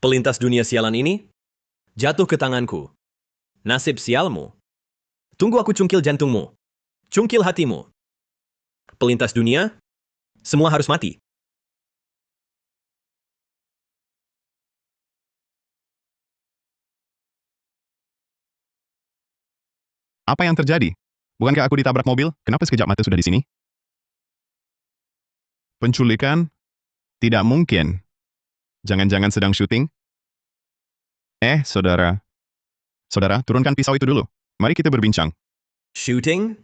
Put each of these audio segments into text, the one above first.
Pelintas dunia sialan ini jatuh ke tanganku. Nasib sialmu. Tunggu aku cungkil jantungmu. Cungkil hatimu. Pelintas dunia, semua harus mati. Apa yang terjadi? Bukankah aku ditabrak mobil? Kenapa sekejap mata sudah di sini? Penculikan? Tidak mungkin. Jangan-jangan sedang syuting? Saudara. Saudara, turunkan pisau itu dulu. Mari kita berbincang. Shooting?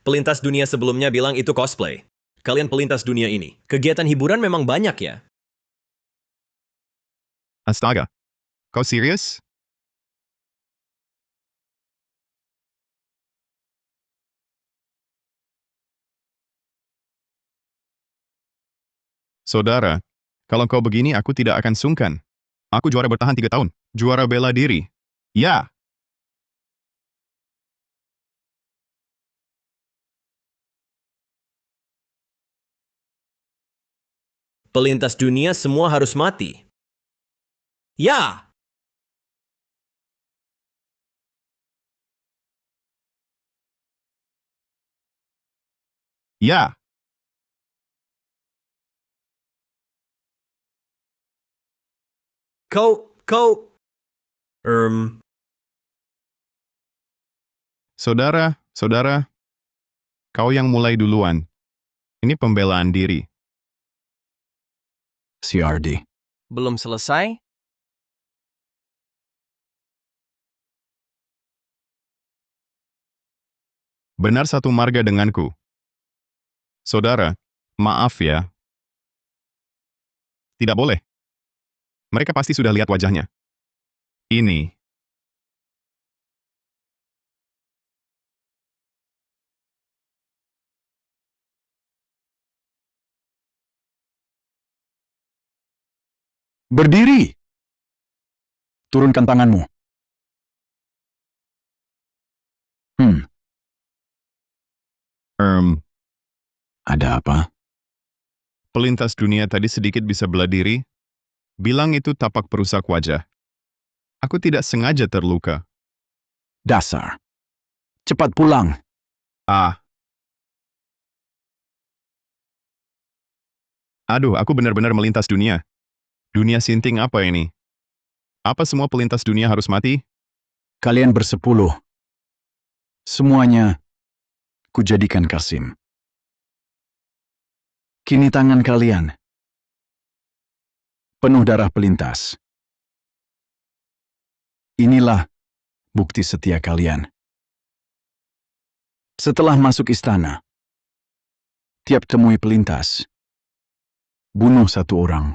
Pelintas dunia sebelumnya bilang itu cosplay. Kalian pelintas dunia ini. Kegiatan hiburan memang banyak ya? Astaga. Kau serius? Saudara, kalau kau begini aku tidak akan sungkan. Aku juara bertahan 3 tahun. Juara bela diri. Ya, Pelintas dunia semua harus mati. Ya! ya. Kau... Saudara, kau yang mulai duluan. Ini pembelaan diri. CRD. Belum selesai? Benar satu marga denganku. Saudara, maaf ya. Tidak boleh. Mereka pasti sudah lihat wajahnya. Ini. Berdiri! Turunkan tanganmu. Ada apa? Pelintas dunia tadi sedikit bisa bela diri. Bilang itu tapak perusak wajah. Aku tidak sengaja terluka. Dasar. Cepat pulang. Aduh, aku benar-benar melintas dunia. Dunia sinting apa ini? Apa semua pelintas dunia harus mati? Kalian bersepuluh. Semuanya kujadikan Kasim. Kini tangan kalian penuh darah pelintas. Inilah bukti setia kalian. Setelah masuk istana, tiap temui pelintas, bunuh satu orang.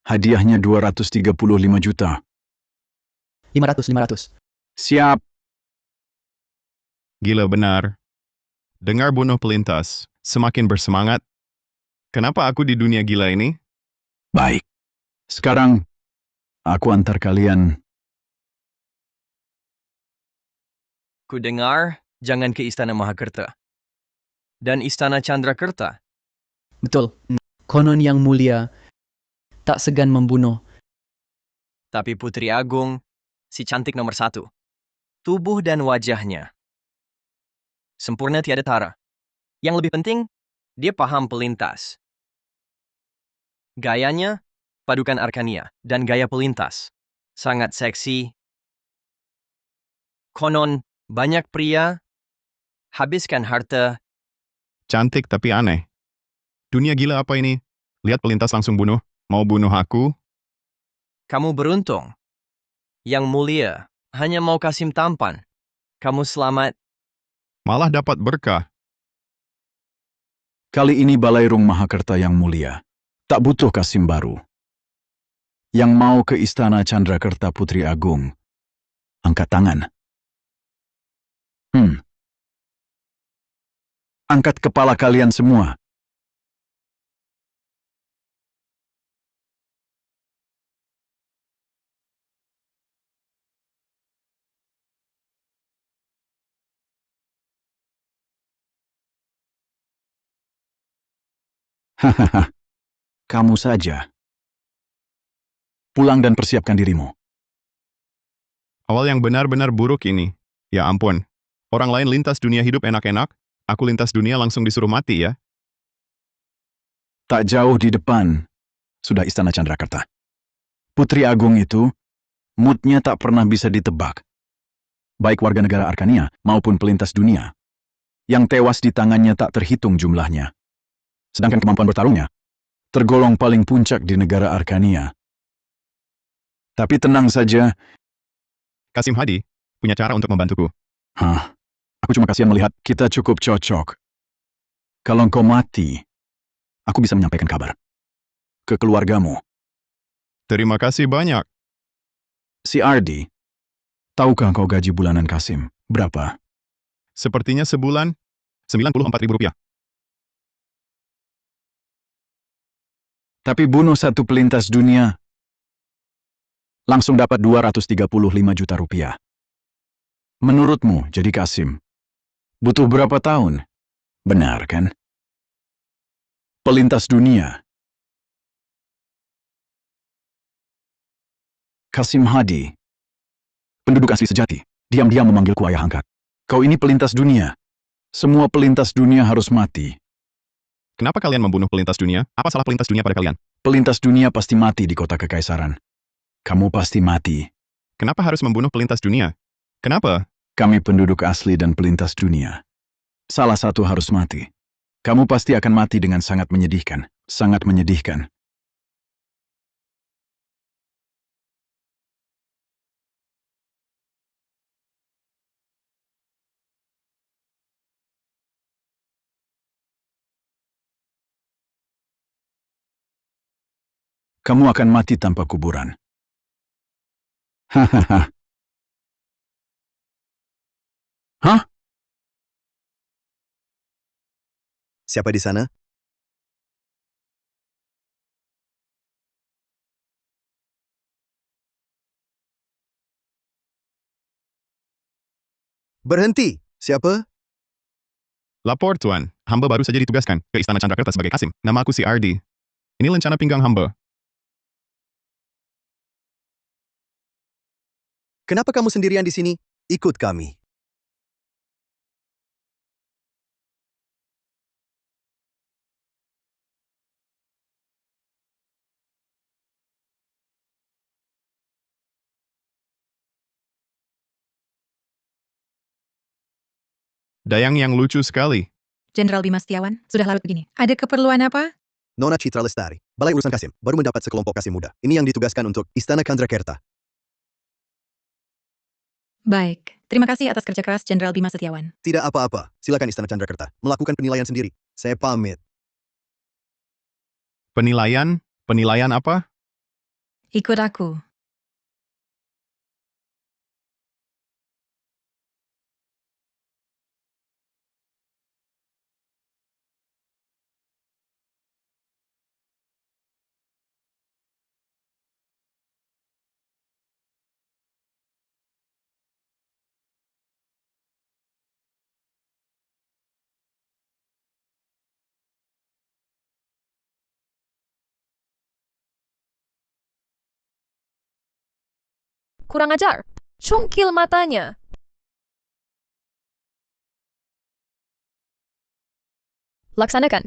Hadiahnya 235 juta. 500. Siap. Gila benar. Dengar bunuh pelintas, semakin bersemangat. Kenapa aku di dunia gila ini? Baik. Sekarang, aku antar kalian. Ku dengar, jangan ke Istana Mahakerta. Dan Istana Chandrakerta. Betul. Konon yang mulia tak segan membunuh. Tapi Putri Agung, si cantik nomor 1. Tubuh dan wajahnya. Sempurna tiada tara. Yang lebih penting, dia paham pelintas. Gayanya, padukan Arkania dan gaya pelintas. Sangat seksi. Konon, banyak pria habiskan harta. Cantik tapi aneh. Dunia gila apa ini? Lihat pelintas langsung bunuh. Mau bunuh aku? Kamu beruntung. Yang mulia, hanya mau Kasim tampan. Kamu selamat. Malah dapat berkah. Kali ini Balairung Mahakerta yang mulia. Tak butuh Kasim baru. Yang mau ke Istana Chandrakerta Putri Agung, angkat tangan. Angkat kepala kalian semua. Hahaha, kamu saja. Pulang dan persiapkan dirimu. Awal yang benar-benar buruk ini. Ya ampun. Orang lain lintas dunia hidup enak-enak, aku lintas dunia langsung disuruh mati ya. Tak jauh di depan, sudah Istana Chandrakerta. Putri Agung itu, moodnya tak pernah bisa ditebak. Baik warga negara Arkania maupun pelintas dunia. Yang tewas di tangannya tak terhitung jumlahnya. Sedangkan kemampuan bertarungnya, tergolong paling puncak di negara Arkania. Tapi tenang saja, Kasim Hadi, punya cara untuk membantuku. aku cuma kasihan melihat kita cukup cocok. Kalau engkau mati, aku bisa menyampaikan kabar ke keluargamu. Terima kasih banyak. Si Ardi, tahukah engkau gaji bulanan Kasim? Berapa? Sepertinya sebulan, 94.000 rupiah. Tapi bunuh satu pelintas dunia, langsung dapat 235 juta rupiah. Menurutmu, jadi Kasim, butuh berapa tahun? Benar kan? Pelintas dunia. Kasim Hadi, penduduk asli sejati, diam-diam memanggilku ayah angkat. Kau ini pelintas dunia. Semua pelintas dunia harus mati. Kenapa kalian membunuh pelintas dunia? Apa salah pelintas dunia pada kalian? Pelintas dunia pasti mati di kota kekaisaran. Kamu pasti mati. Kenapa harus membunuh pelintas dunia? Kenapa? Kami penduduk asli dan pelintas dunia. Salah satu harus mati. Kamu pasti akan mati dengan sangat menyedihkan. Sangat menyedihkan. Kamu akan mati tanpa kuburan. Hahaha. Hah? Siapa di sana? Berhenti! Siapa? Lapor, Tuan. Hamba baru saja ditugaskan ke Istana Chandrakerta sebagai Kasim. Nama aku si Ardi. Ini lencana pinggang hamba. Kenapa kamu sendirian di sini? Ikut kami. Dayang yang lucu sekali. Jenderal Bima Setiawan, sudah larut begini. Ada keperluan apa? Nona Citra Lestari, Balai Urusan Kasim, baru mendapat sekelompok Kasim muda. Ini yang ditugaskan untuk Istana Chandrakerta. Baik. Terima kasih atas kerja keras Jenderal Bima Setiawan. Tidak apa-apa. Silakan Istana Chandrakerta melakukan penilaian sendiri. Saya pamit. Penilaian? Penilaian apa? Ikut aku. Kurang ajar. Cungkil matanya. Laksanakan.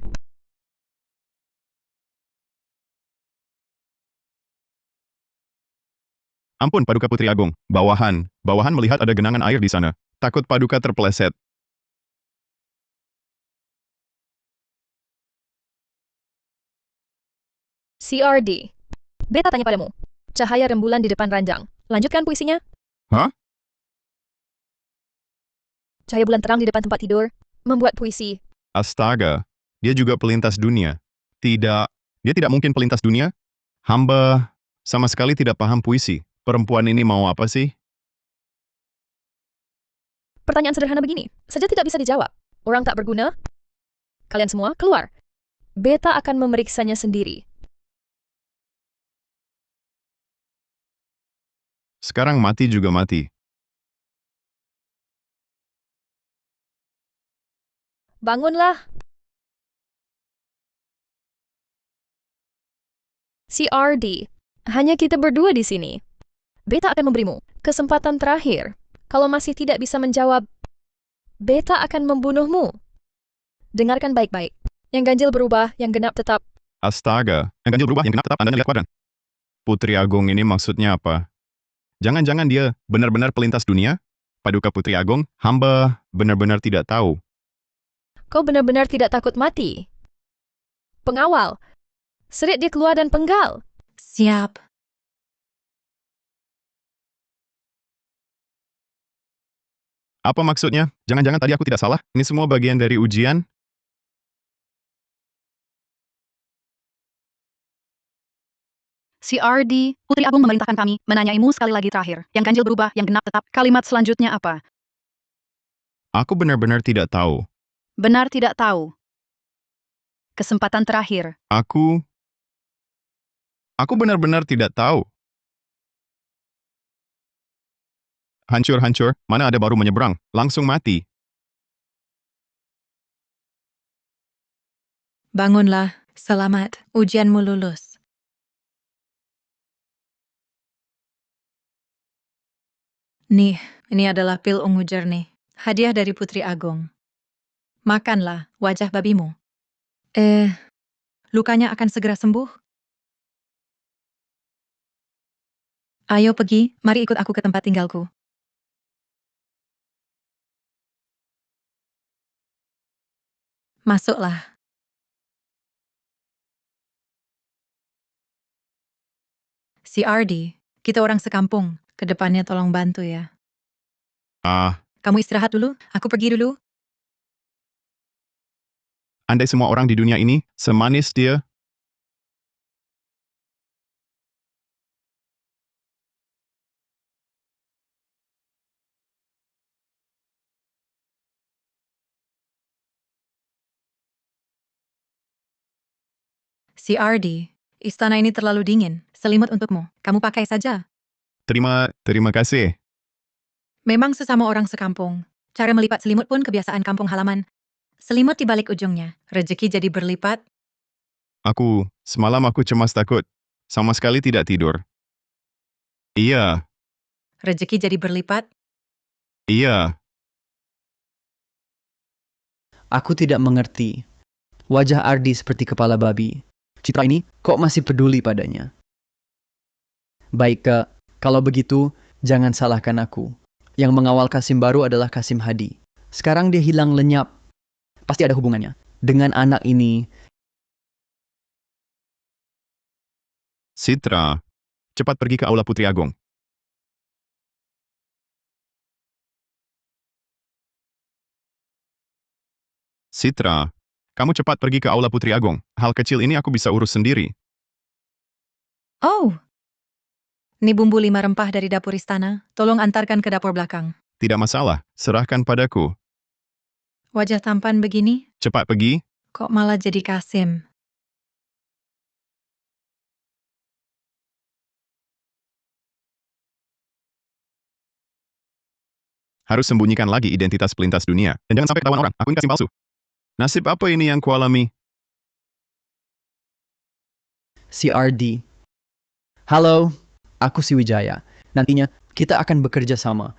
Ampun, Paduka Putri Agung. Bawahan. Bawahan melihat ada genangan air di sana. Takut Paduka terpeleset. CRD. Beta tanya padamu. Cahaya rembulan di depan ranjang. Lanjutkan puisinya. Hah? Cahaya bulan terang di depan tempat tidur. Membuat puisi. Astaga. Dia juga pelintas dunia. Tidak. Dia tidak mungkin pelintas dunia. Hamba sama sekali tidak paham puisi. Perempuan ini mau apa sih? Pertanyaan sederhana begini. Saja tidak bisa dijawab. Orang tak berguna. Kalian semua keluar. Beta akan memeriksanya sendiri. Sekarang mati juga mati. Bangunlah. CRD, hanya kita berdua di sini. Beta akan memberimu kesempatan terakhir. Kalau masih tidak bisa menjawab, Beta akan membunuhmu. Dengarkan baik-baik. Yang ganjil berubah, yang genap tetap. Astaga, yang ganjil berubah, yang genap tetap, Anda lihat kuadran. Putri Agung ini maksudnya apa? Jangan-jangan dia benar-benar pelintas dunia? Paduka Putri Agung, hamba benar-benar tidak tahu. Kau benar-benar tidak takut mati. Pengawal, seret dia keluar dan penggal. Siap. Apa maksudnya? Jangan-jangan tadi aku tidak salah? Ini semua bagian dari ujian? CRD, Putri Agung memerintahkan kami menanyaimu sekali lagi terakhir. Yang ganjil berubah, yang genap tetap. Kalimat selanjutnya apa? Aku benar-benar tidak tahu. Benar tidak tahu. Kesempatan terakhir. Aku benar-benar tidak tahu. Hancur-hancur, mana ada baru menyeberang, langsung mati. Bangunlah. Selamat. Ujianmu lulus. Nih, ini adalah pil ungu jernih. Hadiah dari Putri Agung. Makanlah wajah babimu. Lukanya akan segera sembuh. Ayo pergi, mari ikut aku ke tempat tinggalku. Masuklah. CRD, kita orang sekampung. Kedepannya tolong bantu ya. Kamu istirahat dulu, aku pergi dulu. Andai semua orang di dunia ini semanis dia, CRD, istana ini terlalu dingin. Selimut untukmu. Kamu pakai saja. terima kasih. Memang sesama orang sekampung. Cara melipat selimut pun kebiasaan kampung halaman. Selimut di balik ujungnya. Rezeki jadi berlipat. Semalam aku cemas takut. Sama sekali tidak tidur. Iya, Rezeki jadi berlipat. iya. Aku tidak mengerti. Wajah Ardi seperti kepala babi. Citra ini kok masih peduli padanya? Baik, Kak. Kalau begitu, jangan salahkan aku. Yang mengawal Kasim baru adalah Kasim Hadi. Sekarang dia hilang lenyap. Pasti ada hubungannya dengan anak ini. Citra, cepat pergi ke Aula Putri Agung. Citra, kamu cepat pergi ke Aula Putri Agung. Hal kecil ini aku bisa urus sendiri. Oh. Ini bumbu 5 rempah dari dapur istana. Tolong antarkan ke dapur belakang. Tidak masalah, serahkan padaku. Wajah tampan begini, Cepat pergi. kok malah jadi Kasim? Harus sembunyikan lagi identitas pelintas dunia. Dan jangan sampai ketahuan orang, aku ini Kasim palsu. Nasib apa ini yang kualami? CRD. Halo, aku si Wijaya. Nantinya kita akan bekerja sama.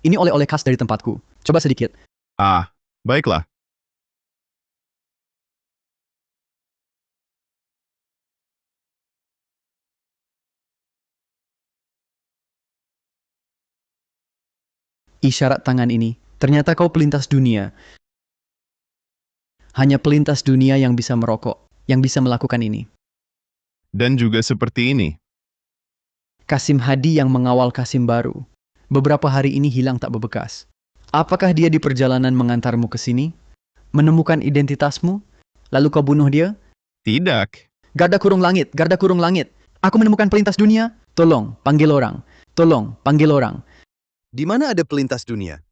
Ini oleh-oleh khas dari tempatku. Coba sedikit. Baiklah. Isyarat tangan ini. Ternyata kau pelintas dunia. Hanya pelintas dunia yang bisa merokok, yang bisa melakukan ini. Dan juga seperti ini. Kasim Hadi yang mengawal Kasim baru. Beberapa hari ini hilang tak berbekas. Apakah dia di perjalanan mengantarmu ke sini? Menemukan identitasmu? Lalu kau bunuh dia? Tidak. Garda kurung langit, garda kurung langit. Aku menemukan pelintas dunia. Tolong, panggil orang. Tolong, panggil orang. Di mana ada pelintas dunia?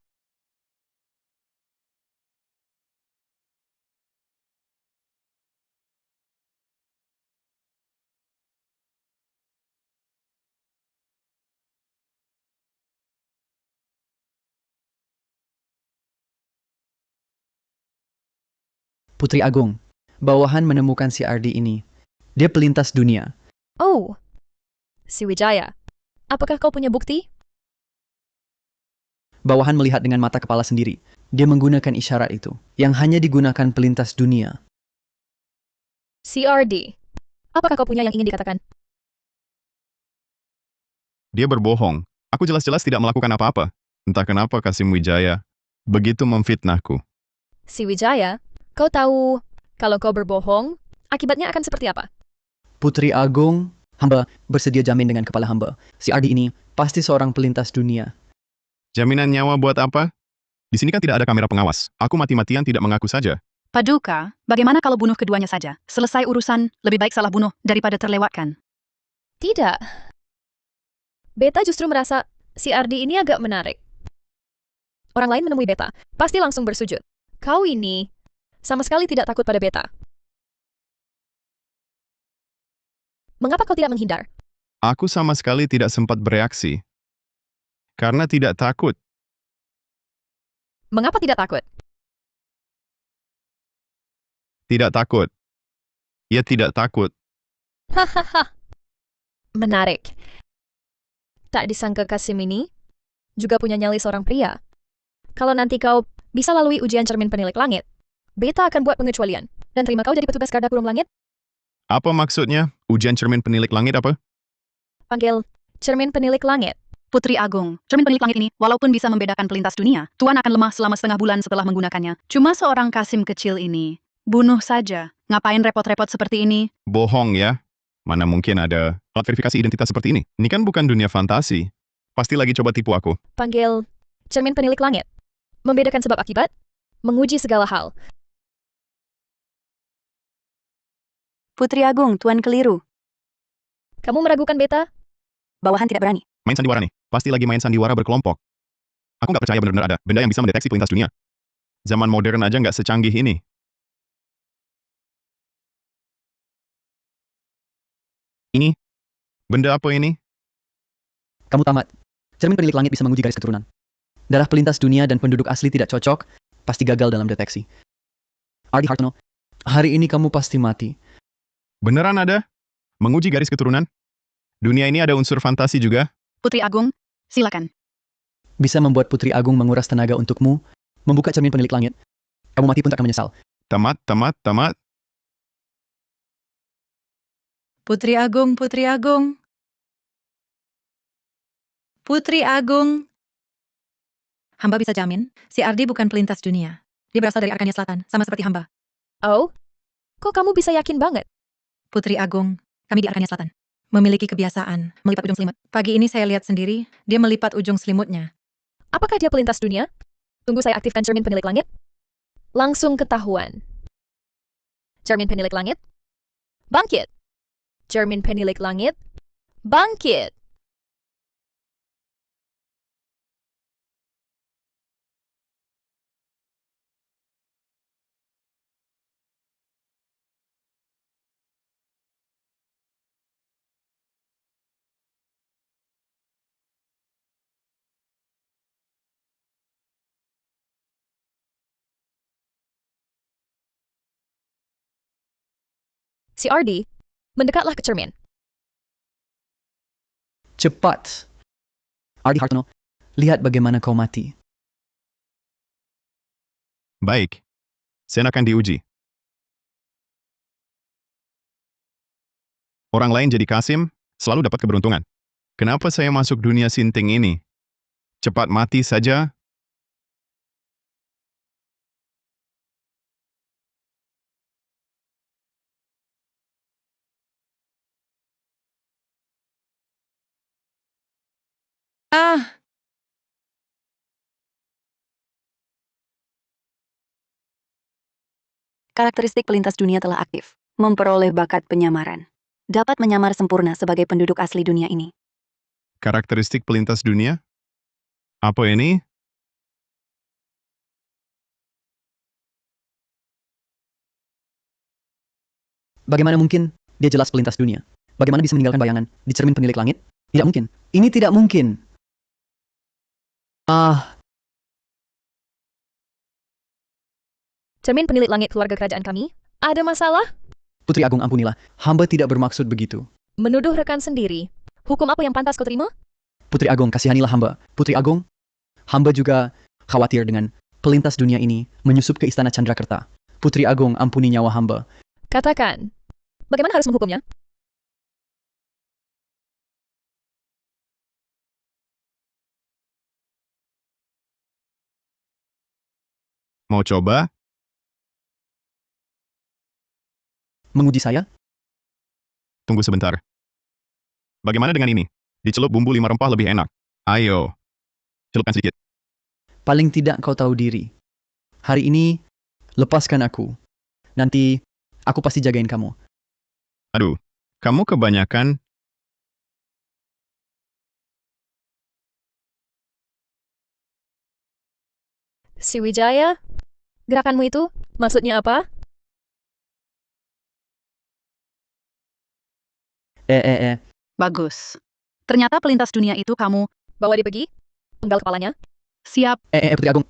Putri Agung, bawahan menemukan si Ardi ini. Dia pelintas dunia. Oh, si Wijaya. Apakah kau punya bukti? Bawahan melihat dengan mata kepala sendiri. Dia menggunakan isyarat itu, yang hanya digunakan pelintas dunia. CRD. Apakah kau punya yang ingin dikatakan? Dia berbohong. Aku jelas-jelas tidak melakukan apa-apa. Entah kenapa Kasim Wijaya begitu memfitnahku. Si Wijaya, kau tahu kalau kau berbohong, akibatnya akan seperti apa? Putri Agung, hamba bersedia jamin dengan kepala hamba. Si Ardi ini pasti seorang pelintas dunia. Jaminan nyawa buat apa? Di sini kan tidak ada kamera pengawas. Aku mati-matian tidak mengaku saja. Paduka, bagaimana kalau bunuh keduanya saja? Selesai urusan, lebih baik salah bunuh daripada terlewatkan. Tidak. Beta justru merasa si Ardi ini agak menarik. Orang lain menemui Beta, pasti langsung bersujud. Kau ini sama sekali tidak takut pada Beta. Mengapa kau tidak menghindar? Aku sama sekali tidak sempat bereaksi. Karena tidak takut. Mengapa tidak takut? Tidak takut. Ia tidak takut. Hahaha. Menarik. Tak disangka Kasim ini juga punya nyali seorang pria. Kalau nanti kau bisa lalui ujian cermin penilik langit, Beta akan buat pengecualian dan terima kau jadi petugas garda kurung langit. Apa maksudnya? Ujian cermin penilik langit apa? Panggil cermin penilik langit. Putri Agung, cermin penilik langit ini, walaupun bisa membedakan pelintas dunia, Tuan akan lemah selama setengah bulan setelah menggunakannya. Cuma seorang Kasim kecil ini. Bunuh saja. Ngapain repot-repot seperti ini? Bohong ya. Mana mungkin ada alat verifikasi identitas seperti ini? Ini kan bukan dunia fantasi. Pasti lagi coba tipu aku. Panggil cermin penilik langit. Membedakan sebab akibat, menguji segala hal. Putri Agung, Tuan keliru. Kamu meragukan Beta? Bawahan tidak berani. Main sandiwara nih. Pasti lagi main sandiwara berkelompok. Aku nggak percaya benar-benar ada benda yang bisa mendeteksi pelintas dunia. Zaman modern aja nggak secanggih ini. Ini? Benda apa ini? Kamu tamat. Cermin penilik langit bisa menguji garis keturunan. Darah pelintas dunia dan penduduk asli tidak cocok, pasti gagal dalam deteksi. Ardi Hartono, hari ini kamu pasti mati. Beneran ada? Menguji garis keturunan? Dunia ini ada unsur fantasi juga? Putri Agung, silakan. Bisa membuat Putri Agung menguras tenaga untukmu, membuka cermin penilik langit. Kamu mati pun tak akan menyesal. Tamat. Putri Agung, Putri Agung. Putri Agung. Hamba bisa jamin, si Ardi bukan pelintas dunia. Dia berasal dari Arkania Selatan, sama seperti hamba. Oh? Kok kamu bisa yakin banget? Putri Agung, kami di Arkania Selatan. Memiliki kebiasaan melipat ujung selimut. Pagi ini saya lihat sendiri, dia melipat ujung selimutnya. Apakah dia pelintas dunia? Tunggu saya aktifkan cermin penilik langit. Langsung ketahuan. Cermin penilik langit. Bangkit. Cermin penilik langit. Bangkit. Si Ardi, mendekatlah ke cermin. Cepat. Ardi Hartono, lihat bagaimana kau mati. Baik. Sen akan diuji. Orang lain jadi Kasim, selalu dapat keberuntungan. Kenapa saya masuk dunia sinting ini? Cepat mati saja. Ah, Karakteristik pelintas dunia telah aktif. Memperoleh bakat penyamaran. Dapat menyamar sempurna sebagai penduduk asli dunia ini. Karakteristik pelintas dunia? Apa ini? Bagaimana mungkin dia jelas pelintas dunia? Bagaimana bisa meninggalkan bayangan di cermin penilik langit? Tidak mungkin. Ini tidak mungkin. Cermin penilik langit keluarga kerajaan kami? Ada masalah? Putri Agung, ampunilah. Hamba tidak bermaksud begitu. Menuduh rekan sendiri. Hukum apa yang pantas kau terima? Putri Agung, kasihanilah hamba. Putri Agung, hamba juga khawatir dengan pelintas dunia ini menyusup ke Istana Chandrakerta. Putri Agung, ampuni nyawa hamba. Katakan, bagaimana harus menghukumnya? Mau coba? Menguji saya? Tunggu sebentar. Bagaimana dengan ini? Dicelup bumbu 5 rempah lebih enak. Ayo, celupkan sedikit. Paling tidak kau tahu diri. Hari ini, lepaskan aku. Nanti, aku pasti jagain kamu. Aduh, kamu kebanyakan. Si Wijaya, gerakanmu itu maksudnya apa? Bagus. Ternyata pelintas dunia itu kamu. Bawa dia pergi? Penggal kepalanya? Siap. Putri Agung.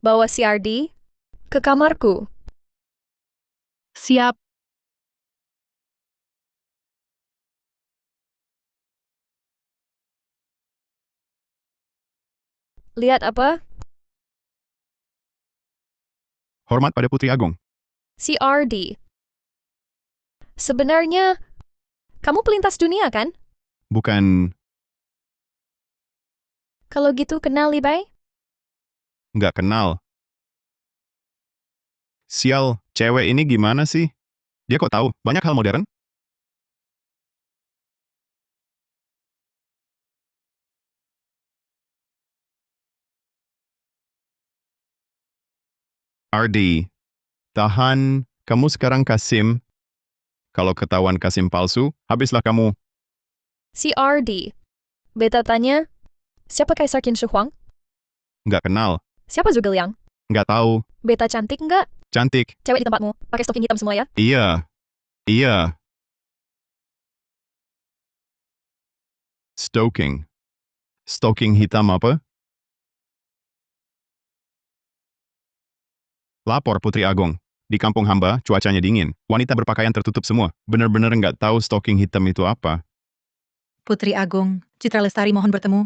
Bawa si Ardi ke kamarku. Siap. Lihat apa? Hormat pada Putri Agung. Si Ardi. Sebenarnya, kamu pelintas dunia kan? Bukan, Kalau gitu kenal Libai? nggak kenal. Sial, cewek ini gimana sih? Dia kok tahu banyak hal modern? Ardi, tahan. Kamu sekarang Kasim. Kalau ketahuan Kasim palsu, habislah kamu. Si Ardi. Beta tanya, siapa Kaisar Qin Shi Huang? Nggak kenal. Siapa Zhuge Liang? Nggak tahu. Beta cantik nggak? Cantik. Cewek di tempatmu, pakai stocking hitam semua ya? Iya. Iya. Stoking. Stoking hitam apa? Lapor Putri Agung. Di kampung hamba, cuacanya dingin. Wanita berpakaian tertutup semua. Benar-benar nggak tahu stocking hitam itu apa. Putri Agung, Citra Lestari mohon bertemu.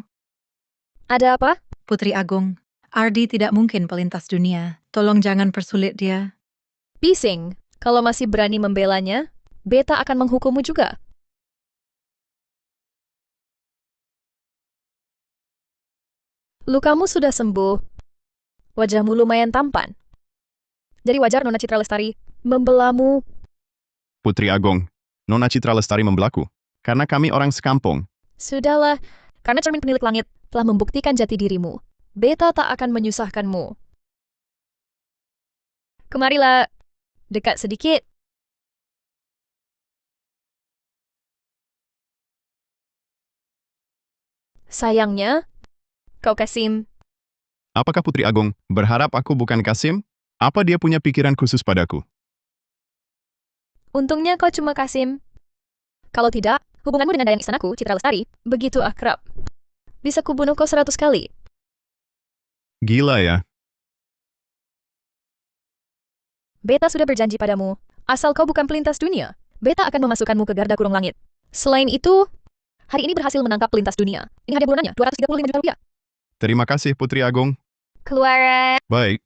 Ada apa? Putri Agung, Ardi tidak mungkin pelintas dunia. Tolong jangan persulit dia. Pising. Kalau masih berani membelanya, Beta akan menghukummu juga. Lukamu sudah sembuh. Wajahmu lumayan tampan. Jadi wajar Nona Citra Lestari membelamu. Putri Agung, Nona Citra Lestari membelaku. Karena kami orang sekampung. Sudahlah, karena cermin penilik langit telah membuktikan jati dirimu. Beta tak akan menyusahkanmu. Kemarilah, dekat sedikit. Sayangnya, kau Kasim. Apakah Putri Agung berharap aku bukan Kasim? Apa dia punya pikiran khusus padaku? Untungnya kau cuma Kasim. Kalau tidak, hubunganmu dengan Dayang Istanaku, Citra Lestari, begitu akrab. Bisa kubunuh kau 100 kali. Gila ya. Beta sudah berjanji padamu, asal kau bukan pelintas dunia, Beta akan memasukkanmu ke garda kurung langit. Selain itu, hari ini berhasil menangkap pelintas dunia. Ini hadiah bulunannya, 235 juta rupiah. Terima kasih Putri Agung. Keluar. Baik.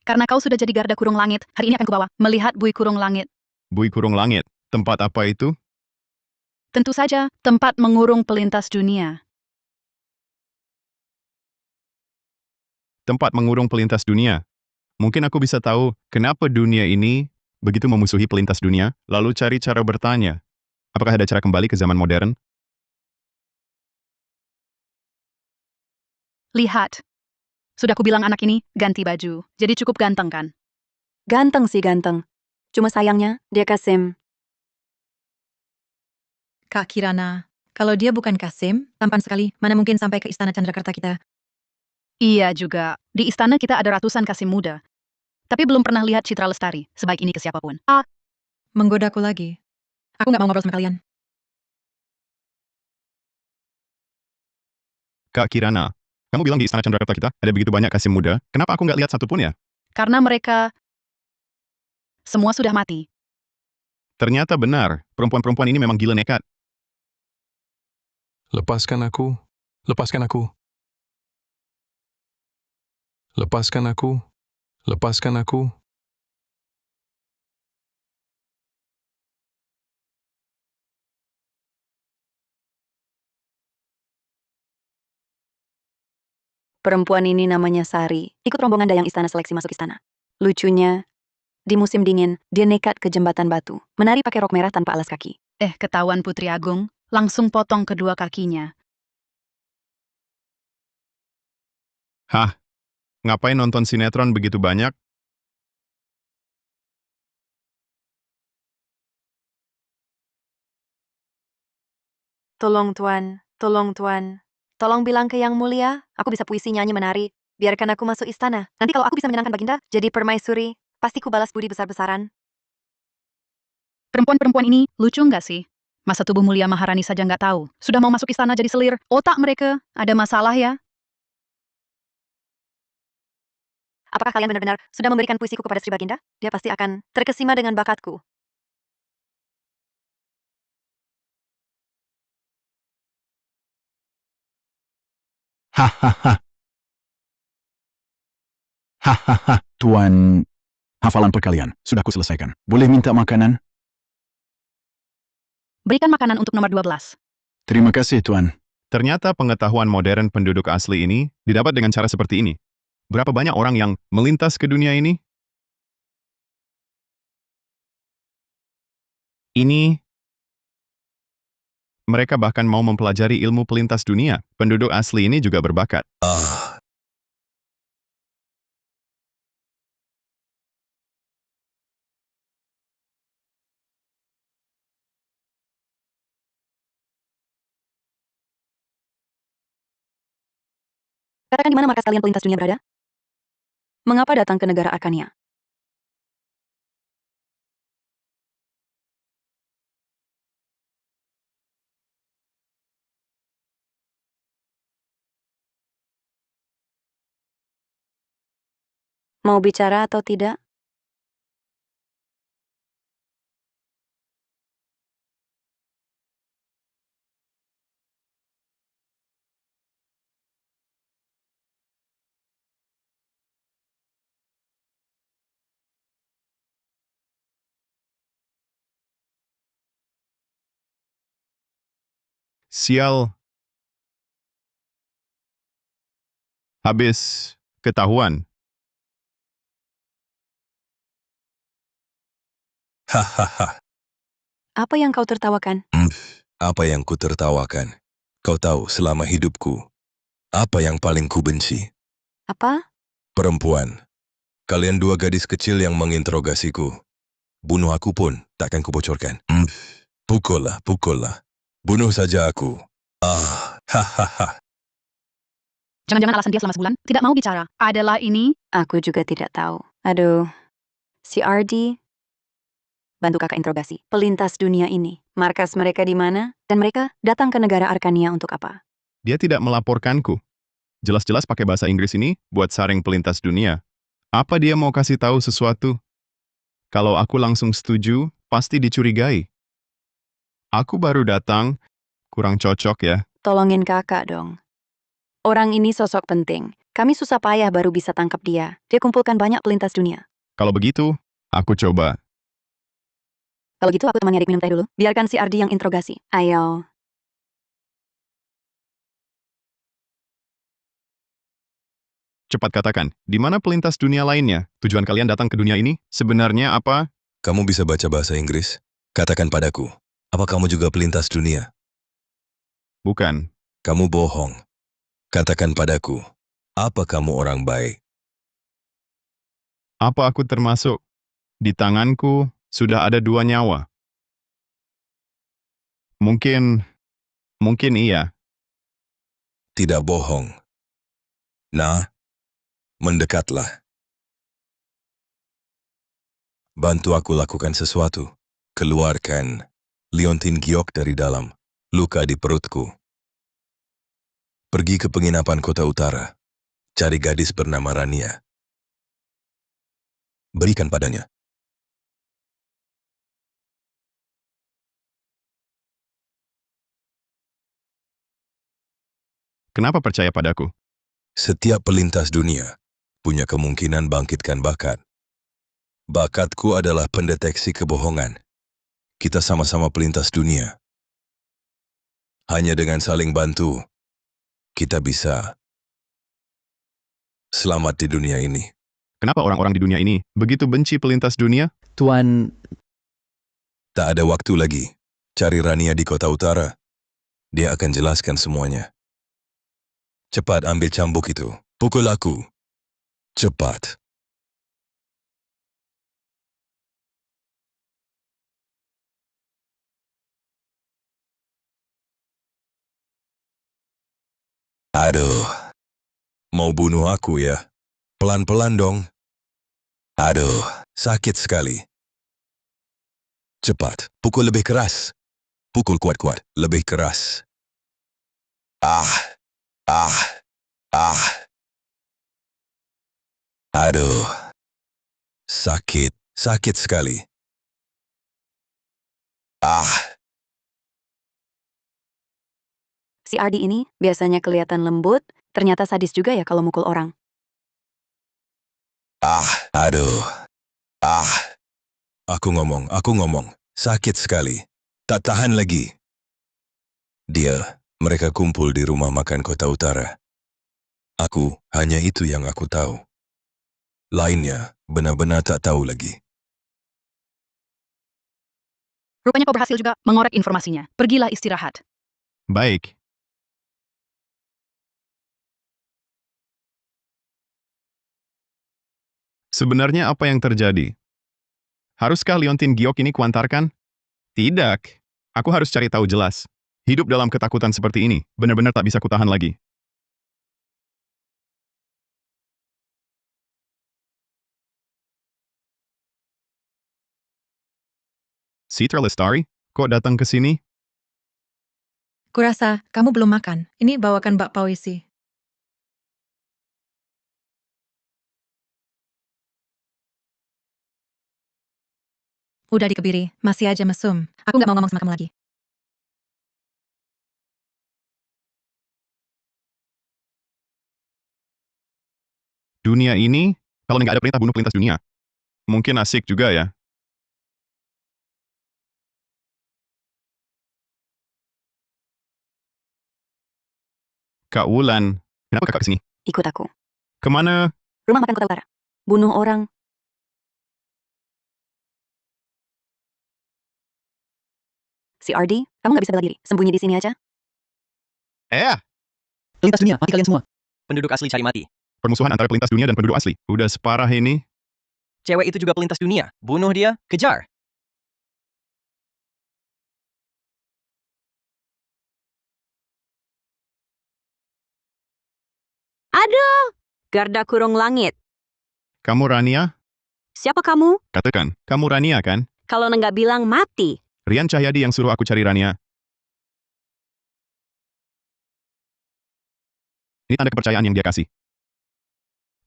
Karena kau sudah jadi garda kurung langit, hari ini akan kubawa melihat bui kurung langit. Bui Kurung Langit. Tempat apa itu? Tentu saja, tempat mengurung pelintas dunia. Tempat mengurung pelintas dunia. Mungkin aku bisa tahu kenapa dunia ini begitu memusuhi pelintas dunia, lalu cari cara bertanya. Apakah ada cara kembali ke zaman modern? Lihat. Sudah kubilang anak ini ganti baju, jadi cukup ganteng kan? Ganteng sih ganteng. Cuma sayangnya, dia Kasim. Kak Kirana, kalau dia bukan Kasim, tampan sekali. Mana mungkin sampai ke Istana Chandrakerta kita. Iya juga. Di istana kita ada ratusan Kasim muda. Tapi belum pernah lihat Citra Lestari sebaik ini ke siapapun. Menggodaku lagi. Aku nggak mau ngobrol sama kalian. Kak Kirana, kamu bilang di Istana Chandrakerta kita ada begitu banyak kasim muda, kenapa aku nggak lihat satupun ya? Karena mereka semua sudah mati. Ternyata benar, perempuan-perempuan ini memang gila nekat. Lepaskan aku. Lepaskan aku. Lepaskan aku. Lepaskan aku. Perempuan ini namanya Sari. Ikut rombongan Dayang Istana seleksi masuk istana. Lucunya, di musim dingin, dia nekat ke jembatan batu, menari pakai rok merah tanpa alas kaki. Ketahuan Putri Agung, langsung potong kedua kakinya. Hah? Ngapain nonton sinetron begitu banyak? Tolong tuan, tolong tuan. Tolong bilang ke Yang Mulia, aku bisa puisi nyanyi menari. Biarkan aku masuk istana. Nanti kalau aku bisa menyenangkan Baginda, jadi permaisuri, pasti ku balas budi besar-besaran. Perempuan-perempuan ini lucu nggak sih? Masa tubuh mulia Maharani saja nggak tahu. Sudah mau masuk istana jadi selir. Otak mereka ada masalah ya? Apakah kalian benar-benar sudah memberikan puisiku kepada Sri Baginda? Dia pasti akan terkesima dengan bakatku. Hahaha. Hahaha. Tuan, hafalan perkalian. Sudah kuselesaikan. Boleh minta makanan? Berikan makanan untuk nomor 12. Terima kasih, Tuan. Ternyata pengetahuan modern penduduk asli ini didapat dengan cara seperti ini. Berapa banyak orang yang melintas ke dunia ini? Mereka bahkan mau mempelajari ilmu pelintas dunia. Penduduk asli ini juga berbakat. Katakan di mana markas kalian pelintas dunia berada? Mengapa datang ke negara Arkania? Mau bicara atau tidak? Sial. Habis ketahuan. Hahaha. Apa yang kau tertawakan? Apa yang ku tertawakan? Kau tahu selama hidupku, apa yang paling ku benci? Apa? Perempuan. Kalian dua gadis kecil yang menginterogasiku. Bunuh aku pun takkan kubocorkan. Pukullah, pukullah. Bunuh saja aku. Hahaha. Jangan-jangan alasan dia selama sebulan tidak mau bicara adalah ini. Aku juga tidak tahu. Aduh. Si RD, bantu kakak interogasi. Pelintas dunia ini. Markas mereka di mana? Dan mereka datang ke negara Arkania untuk apa? Dia tidak melaporkanku. Jelas-jelas pakai bahasa Inggris ini buat saring pelintas dunia. Apa dia mau kasih tahu sesuatu? Kalau aku langsung setuju, pasti dicurigai. Aku baru datang, kurang cocok ya. Tolongin kakak dong. Orang ini sosok penting. Kami susah payah baru bisa tangkap dia. Dia kumpulkan banyak pelintas dunia. Kalau begitu, aku coba. Kalau gitu aku temani adik minum teh dulu. Biarkan si Ardi yang interogasi. Ayo. Cepat katakan, di mana pelintas dunia lainnya? Tujuan kalian datang ke dunia ini sebenarnya apa? Kamu bisa baca bahasa Inggris? Katakan padaku, apa kamu juga pelintas dunia? Bukan. Kamu bohong. Katakan padaku, apa kamu orang baik? Apa aku termasuk? Di tanganku sudah ada 2 nyawa. Mungkin iya. Tidak bohong. Nah, mendekatlah. Bantu aku lakukan sesuatu. Keluarkan Liontin Giok dari dalam luka di perutku. Pergi ke penginapan kota utara. Cari gadis bernama Rania. Berikan padanya. Kenapa percaya padaku? Setiap pelintas dunia punya kemungkinan bangkitkan bakat. Bakatku adalah pendeteksi kebohongan. Kita sama-sama pelintas dunia. Hanya dengan saling bantu, kita bisa selamat di dunia ini. Kenapa orang-orang di dunia ini begitu benci pelintas dunia? Tuan, Tak ada waktu lagi. Cari Rania di kota utara. Dia akan jelaskan semuanya. Cepat ambil cambuk itu. Pukul aku. Cepat. Aduh. Mau bunuh aku ya? Pelan-pelan dong. Aduh, sakit sekali. Cepat, pukul lebih keras. Pukul kuat-kuat, lebih keras. Ah, ah, ah. Aduh. Sakit, sakit sekali. Ah, Si Ardi ini biasanya kelihatan lembut, ternyata sadis juga ya kalau mukul orang. ah, aduh. Ah. Aku ngomong. Sakit sekali. Tak tahan lagi. Mereka kumpul di rumah makan kota utara. Hanya itu yang aku tahu. Lainnya, benar-benar tak tahu lagi. Rupanya kau berhasil juga mengorek informasinya. Pergilah istirahat. Baik. Sebenarnya apa yang terjadi? Haruskah Liontin Giok ini kuantarkan? Tidak. Aku harus cari tahu jelas. Hidup dalam ketakutan seperti ini, benar-benar tak bisa kutahan lagi. Citra Lestari, kok datang ke sini? Kurasa kamu belum makan. Ini bawakan bakpao isi. Udah dikebiri, masih aja mesum. Aku nggak mau ngomong sama kamu lagi. Dunia ini, kalau nggak ada perintah bunuh pelintas dunia, mungkin asik juga ya. Kak Wulan, kenapa kakak kesini? Ikut aku. Kemana? Rumah makan kota utara. Bunuh orang. Si Ardi, kamu nggak bisa bela diri. Sembunyi di sini aja. pelintas dunia, mati kalian semua. Penduduk asli cari mati. Permusuhan antara pelintas dunia dan penduduk asli. Udah separah ini. Cewek itu juga pelintas dunia. Bunuh dia, kejar. Aduh! Garda kurung langit. Kamu Rania? Siapa kamu? Katakan, kamu Rania kan? Kalau nggak bilang mati. Rian Cahyadi yang suruh aku cari Rania. Ini tanda kepercayaan yang dia kasih.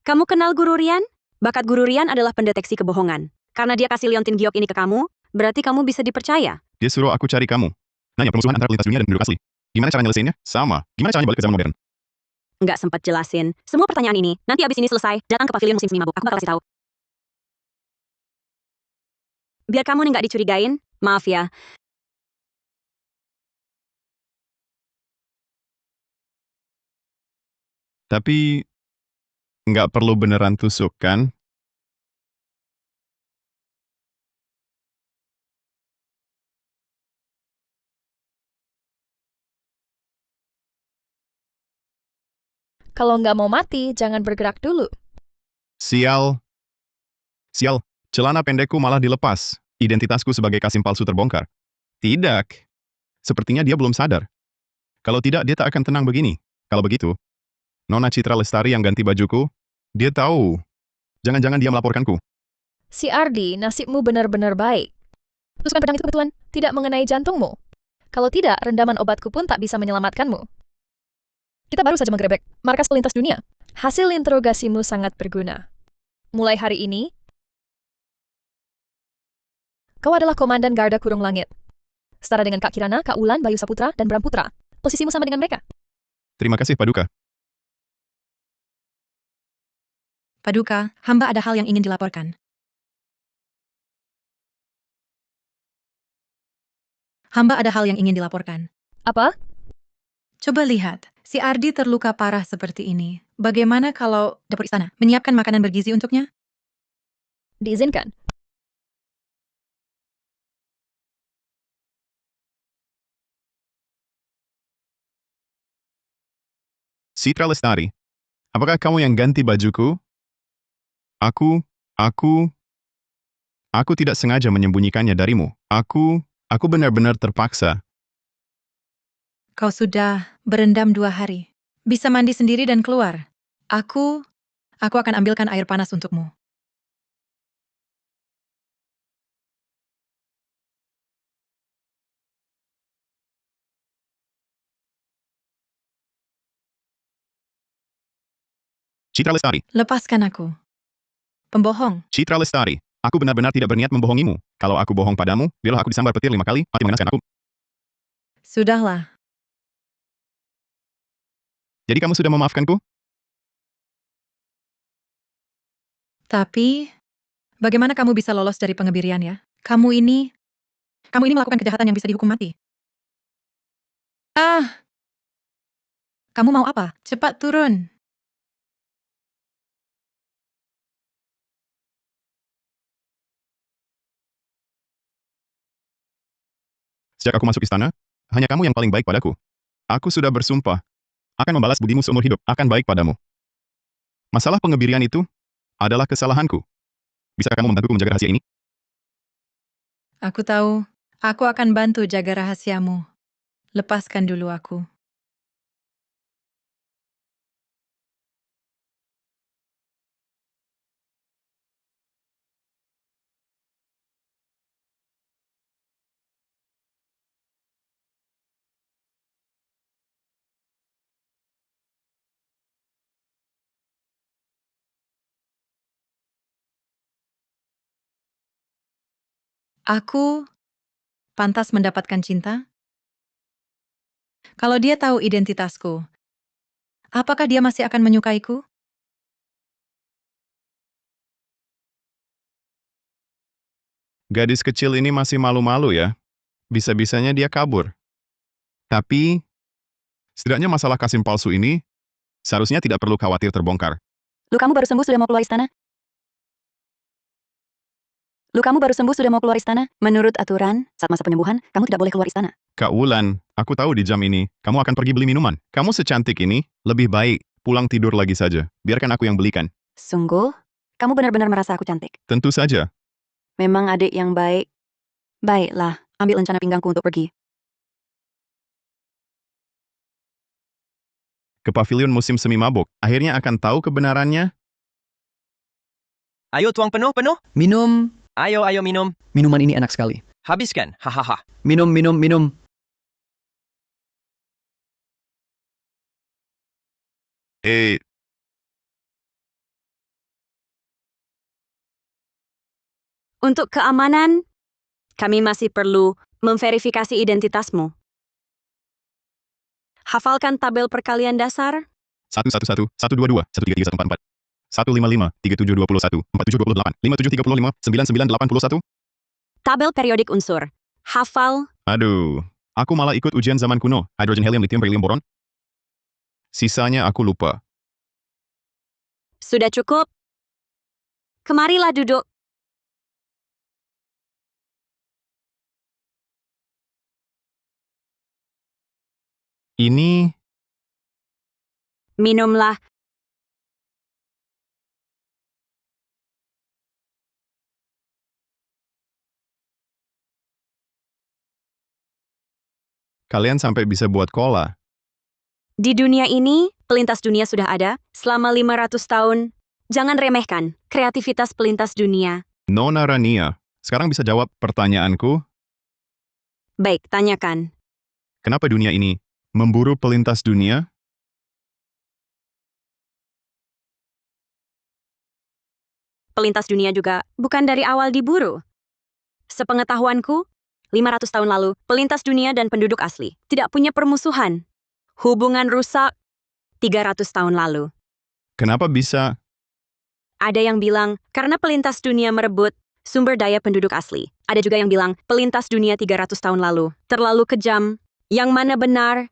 Kamu kenal Guru Rian? Bakat Guru Rian adalah pendeteksi kebohongan. Karena dia kasih Liontin Giok ini ke kamu, berarti kamu bisa dipercaya. Dia suruh aku cari kamu. Nanya permusuhan antara pelintas dunia dan penduduk asli. Gimana cara nyelesainnya? Sama. Gimana caranya balik ke zaman modern? Nggak sempat jelasin. Semua pertanyaan ini, nanti abis ini selesai, datang ke pavilion musim semi mabuk. Aku bakal kasih tahu. Biar kamu nggak dicurigain, maaf ya. Tapi, nggak perlu beneran tusuk, kan? Kalau nggak mau mati, jangan bergerak dulu. Sial. Sial, celana pendekku malah dilepas. Identitasku sebagai Kasim palsu terbongkar. Tidak. Sepertinya dia belum sadar. Kalau tidak, dia tak akan tenang begini. Kalau begitu, Nona Citra Lestari yang ganti bajuku, dia tahu. Jangan-jangan dia melaporkanku. Si Ardi, nasibmu benar-benar baik. Tusukan pedang itu kebetulan tidak mengenai jantungmu. Kalau tidak, rendaman obatku pun tak bisa menyelamatkanmu. Kita baru saja menggerebek markas pelintas dunia. Hasil interogasimu sangat berguna. Mulai hari ini, kau adalah Komandan Garda Kurung Langit. Setara dengan Kak Kirana, Kak Ulan, Bayu Saputra, dan Bram Putra. Posisimu sama dengan mereka. Terima kasih, Paduka. Paduka, hamba ada hal yang ingin dilaporkan. Hamba ada hal yang ingin dilaporkan. Apa? Coba lihat, si Ardi terluka parah seperti ini. Bagaimana kalau dapur istana menyiapkan makanan bergizi untuknya? Diizinkan. Citra Lestari, apakah kamu yang ganti bajuku? Aku tidak sengaja menyembunyikannya darimu. Aku benar-benar terpaksa. Kau sudah berendam 2 hari. Bisa mandi sendiri dan keluar. Aku akan ambilkan air panas untukmu. Citra Lestari, Lepaskan aku. Pembohong. Citra Lestari, aku benar-benar tidak berniat membohongimu. Kalau aku bohong padamu, biarlah aku disambar petir 5 kali, mati mengenaskan aku. Sudahlah. Jadi kamu sudah memaafkanku? Tapi, bagaimana kamu bisa lolos dari pengebirian ya? Kamu ini melakukan kejahatan yang bisa dihukum mati. Kamu mau apa? Cepat turun. Sejak aku masuk istana, hanya kamu yang paling baik padaku. Aku sudah bersumpah, akan membalas budimu seumur hidup, akan baik padamu. Masalah pengebirian itu adalah kesalahanku. Bisakah kamu membantuku menjaga rahasia ini? Aku tahu, aku akan bantu jaga rahasiamu. Lepaskan dulu aku. Aku pantas mendapatkan cinta? Kalau dia tahu identitasku, apakah dia masih akan menyukaiku? Gadis kecil ini masih malu-malu ya. Bisa-bisanya dia kabur. Tapi, setidaknya masalah Kasim palsu ini seharusnya tidak perlu khawatir terbongkar. Lukamu baru sembuh sudah mau keluar istana? Lukamu baru sembuh sudah mau keluar istana? Menurut aturan, saat masa penyembuhan, kamu tidak boleh keluar istana. Kak Wulan, aku tahu di jam ini, kamu akan pergi beli minuman. Kamu secantik ini, lebih baik pulang tidur lagi saja. Biarkan aku yang belikan. Sungguh? Kamu benar-benar merasa aku cantik? Tentu saja. Memang adik yang baik. Baiklah, ambil lencana pinggangku untuk pergi. Ke pavilion musim semi mabuk, akhirnya akan tahu kebenarannya. Ayo tuang penuh. Minum. Ayo minum. Minuman ini enak sekali. Habiskan, hahaha. Minum. Untuk keamanan, kami masih perlu memverifikasi identitasmu. Hafalkan tabel perkalian dasar. 111, 122, 133, 144, 155, 3721, 4728, 5735, 9981. Tabel periodik unsur. Hafal. Aduh, aku malah ikut ujian zaman kuno. Hidrogen, helium, lithium, beryllium, boron. Sisanya aku lupa. Sudah cukup? Kemarilah duduk. Ini Minumlah. kalian sampai bisa buat cola. Di dunia ini, pelintas dunia sudah ada selama 500 tahun. Jangan remehkan kreativitas pelintas dunia. Nona Rania, sekarang bisa jawab pertanyaanku? Baik, tanyakan. Kenapa dunia ini memburu pelintas dunia? Pelintas dunia juga bukan dari awal diburu. Sepengetahuanku, 500 tahun lalu, pelintas dunia dan penduduk asli tidak punya permusuhan. Hubungan rusak 300 tahun lalu. Kenapa bisa? Ada yang bilang karena pelintas dunia merebut sumber daya penduduk asli. Ada juga yang bilang pelintas dunia 300 tahun lalu terlalu kejam. Yang mana benar?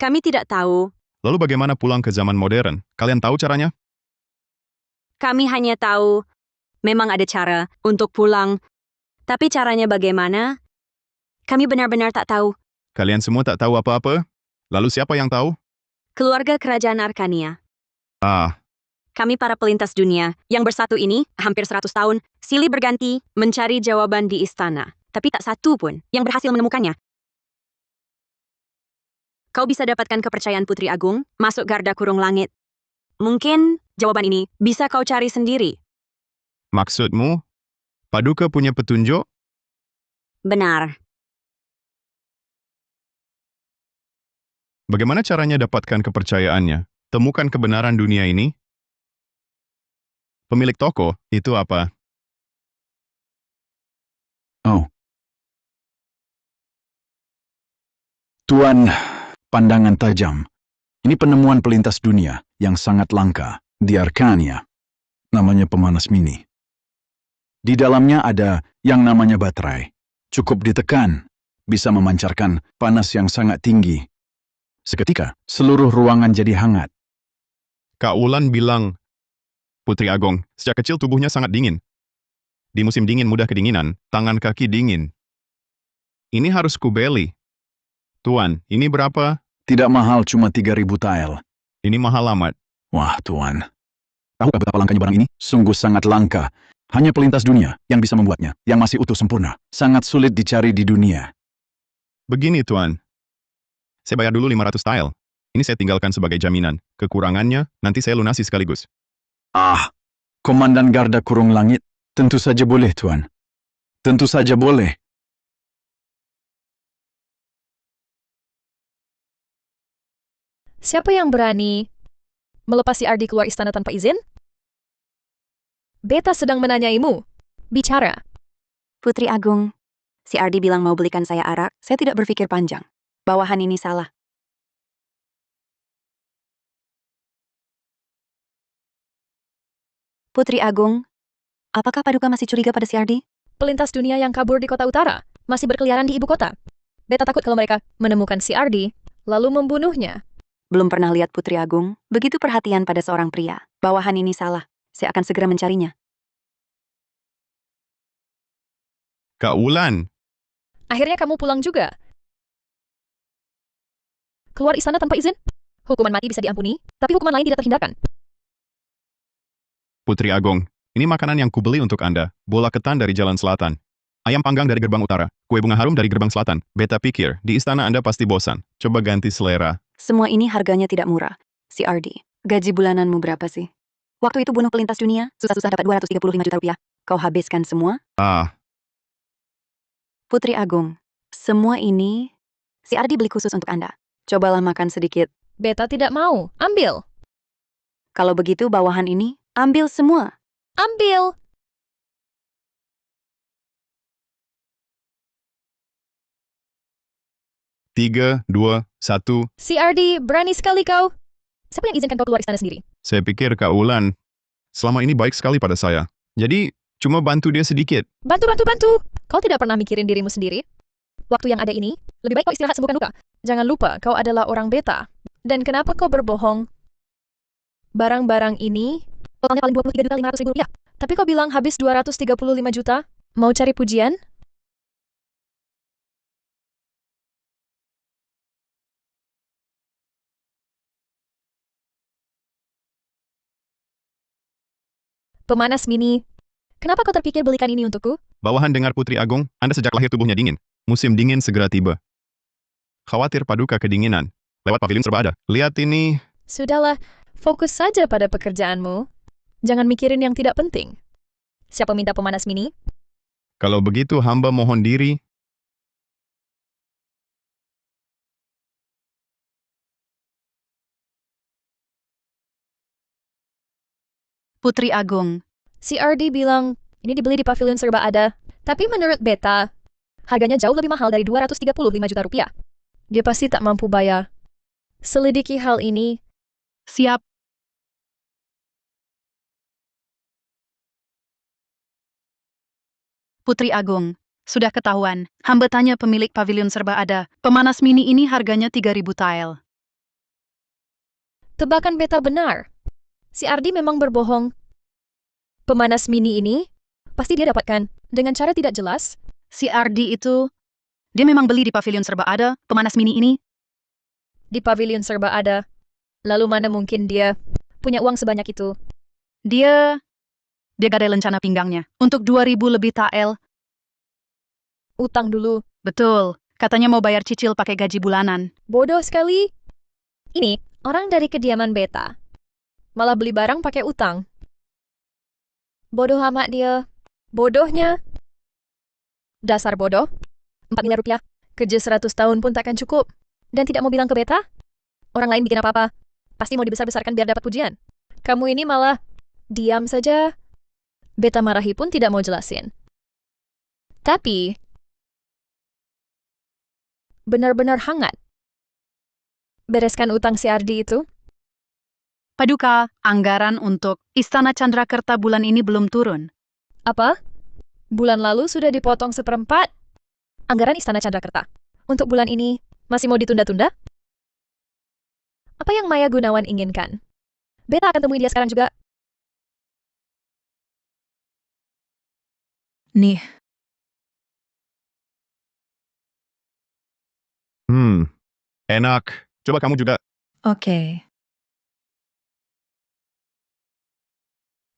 Kami tidak tahu. Lalu bagaimana pulang ke zaman modern? Kalian tahu caranya? Kami hanya tahu memang ada cara untuk pulang. Tapi caranya bagaimana? Kami benar-benar tak tahu. Kalian semua tak tahu apa-apa? Lalu siapa yang tahu? Keluarga kerajaan Arkania. Ah, Kami para pelintas dunia yang bersatu ini hampir 100 tahun silih berganti mencari jawaban di istana. Tapi tak satu pun yang berhasil menemukannya. Kau bisa dapatkan kepercayaan Putri Agung masuk garda kurung langit. Mungkin jawaban ini bisa kau cari sendiri. maksudmu? Paduka punya petunjuk? Benar. Bagaimana caranya dapatkan kepercayaannya? Temukan kebenaran dunia ini? Pemilik toko, itu apa? Oh. Tuan, pandangan tajam. Ini penemuan pelintas dunia yang sangat langka di Arkania. Namanya pemanas mini. Di dalamnya ada yang namanya baterai. Cukup ditekan, bisa memancarkan panas yang sangat tinggi. Seketika, seluruh ruangan jadi hangat. Kak Wulan bilang, Putri Agong, sejak kecil tubuhnya sangat dingin. Di musim dingin mudah kedinginan, tangan kaki dingin. Ini harus kubeli. Tuan, ini berapa? Tidak mahal, cuma 3.000 tael. Ini mahal amat. Wah, Tuan. Tahukah betapa langkanya barang ini? Sungguh sangat langka. Hanya pelintas dunia yang bisa membuatnya, yang masih utuh sempurna. Sangat sulit dicari di dunia. Begini, Tuan. Saya bayar dulu 500 tael. Ini saya tinggalkan sebagai jaminan. Kekurangannya, nanti saya lunasi sekaligus. Ah, Komandan Garda Kurung Langit. Tentu saja boleh, Tuan. Tentu saja boleh. Siapa yang berani melepas si Ardi keluar istana tanpa izin? Beta sedang menanyaimu. Bicara. Putri Agung, si Ardi bilang mau belikan saya arak. Saya tidak berpikir panjang. Bawahan ini salah. Putri Agung, apakah Paduka masih curiga pada si Ardi? Pelintas dunia yang kabur di kota utara masih berkeliaran di ibu kota. Beta takut kalau mereka menemukan si Ardi, lalu membunuhnya. Belum pernah lihat Putri Agung begitu perhatian pada seorang pria. Bawahan ini salah. Saya akan segera mencarinya. Kak Wulan, Akhirnya kamu pulang juga. Keluar istana tanpa izin? Hukuman mati bisa diampuni, tapi hukuman lain tidak terhindarkan. Putri Agong, ini makanan yang kubeli untuk Anda. Bola ketan dari Jalan Selatan. Ayam panggang dari gerbang utara. Kue bunga harum dari gerbang selatan. Beta pikir, di istana Anda pasti bosan. Coba ganti selera. Semua ini harganya tidak murah. Si Ardi, gaji bulananmu berapa sih? Waktu itu bunuh pelintas dunia, susah-susah dapat 235 juta rupiah. Kau habiskan semua? Ah, Putri Agung, semua ini si Ardi beli khusus untuk Anda. Cobalah makan sedikit. Beta tidak mau. Ambil. Kalau begitu bawahan ini, ambil semua. Ambil. Tiga, dua, satu. Si Ardi, berani sekali kau. Siapa yang izinkan kau keluar istana sendiri? Saya pikir Kak Wulan selama ini baik sekali pada saya. Jadi, cuma bantu dia sedikit. Bantu. Kau tidak pernah mikirin dirimu sendiri? Waktu yang ada ini, lebih baik kau istirahat sembuhkan luka. Jangan lupa, kau adalah orang beta. Dan kenapa kau berbohong? Barang-barang ini, totalnya paling 23.500.000 rupiah. Tapi kau bilang habis 235 juta? Mau cari pujian? Pemanas mini. Kenapa kau terpikir belikan ini untukku? Bawahan dengar Putri Agung, Anda sejak lahir tubuhnya dingin. Musim dingin segera tiba. Khawatir Paduka kedinginan. Lewat pavilion serba ada. Lihat ini. Sudahlah, fokus saja pada pekerjaanmu. Jangan mikirin yang tidak penting. Siapa minta pemanas mini? Kalau begitu hamba mohon diri. Putri Agung, CRD bilang ini dibeli di pavilion serba ada. Tapi menurut Beta, harganya jauh lebih mahal dari 235 juta rupiah. Dia pasti tak mampu bayar. Selidiki hal ini. Siap. Putri Agung, sudah ketahuan. Hamba tanya pemilik pavilion serba ada. Pemanas mini ini harganya 3.000 tael. Tebakan Beta benar. CRD memang berbohong. Pemanas mini ini pasti dia dapatkan dengan cara tidak jelas. CRD itu, dia memang beli di pavilion serba ada, pemanas mini ini. Di pavilion serba ada. Lalu mana mungkin dia punya uang sebanyak itu? Dia gadai lencana pinggangnya. Untuk 2.000 lebih tael. Utang dulu. Betul. Katanya mau bayar cicil pakai gaji bulanan. Bodoh sekali. Ini orang dari kediaman Beta. Malah beli barang pakai utang. Bodoh amat dia. Bodohnya. Dasar bodoh. 4 miliar rupiah. Kerja 100 tahun pun takkan cukup. Dan tidak mau bilang ke Beta? Orang lain bikin apa-apa. Pasti mau dibesar-besarkan biar dapat pujian. Kamu ini malah diam saja. Beta marahi pun tidak mau jelasin. Tapi, benar-benar hangat. Bereskan utang CRD itu. Paduka, anggaran untuk Istana Candrakerta bulan ini belum turun. Apa? Bulan lalu sudah dipotong 1/4? Anggaran Istana Candrakerta. Untuk bulan ini, masih mau ditunda-tunda? Apa yang Maya Gunawan inginkan? Beta akan temui dia sekarang juga. Nih, Enak. Coba kamu juga. oke.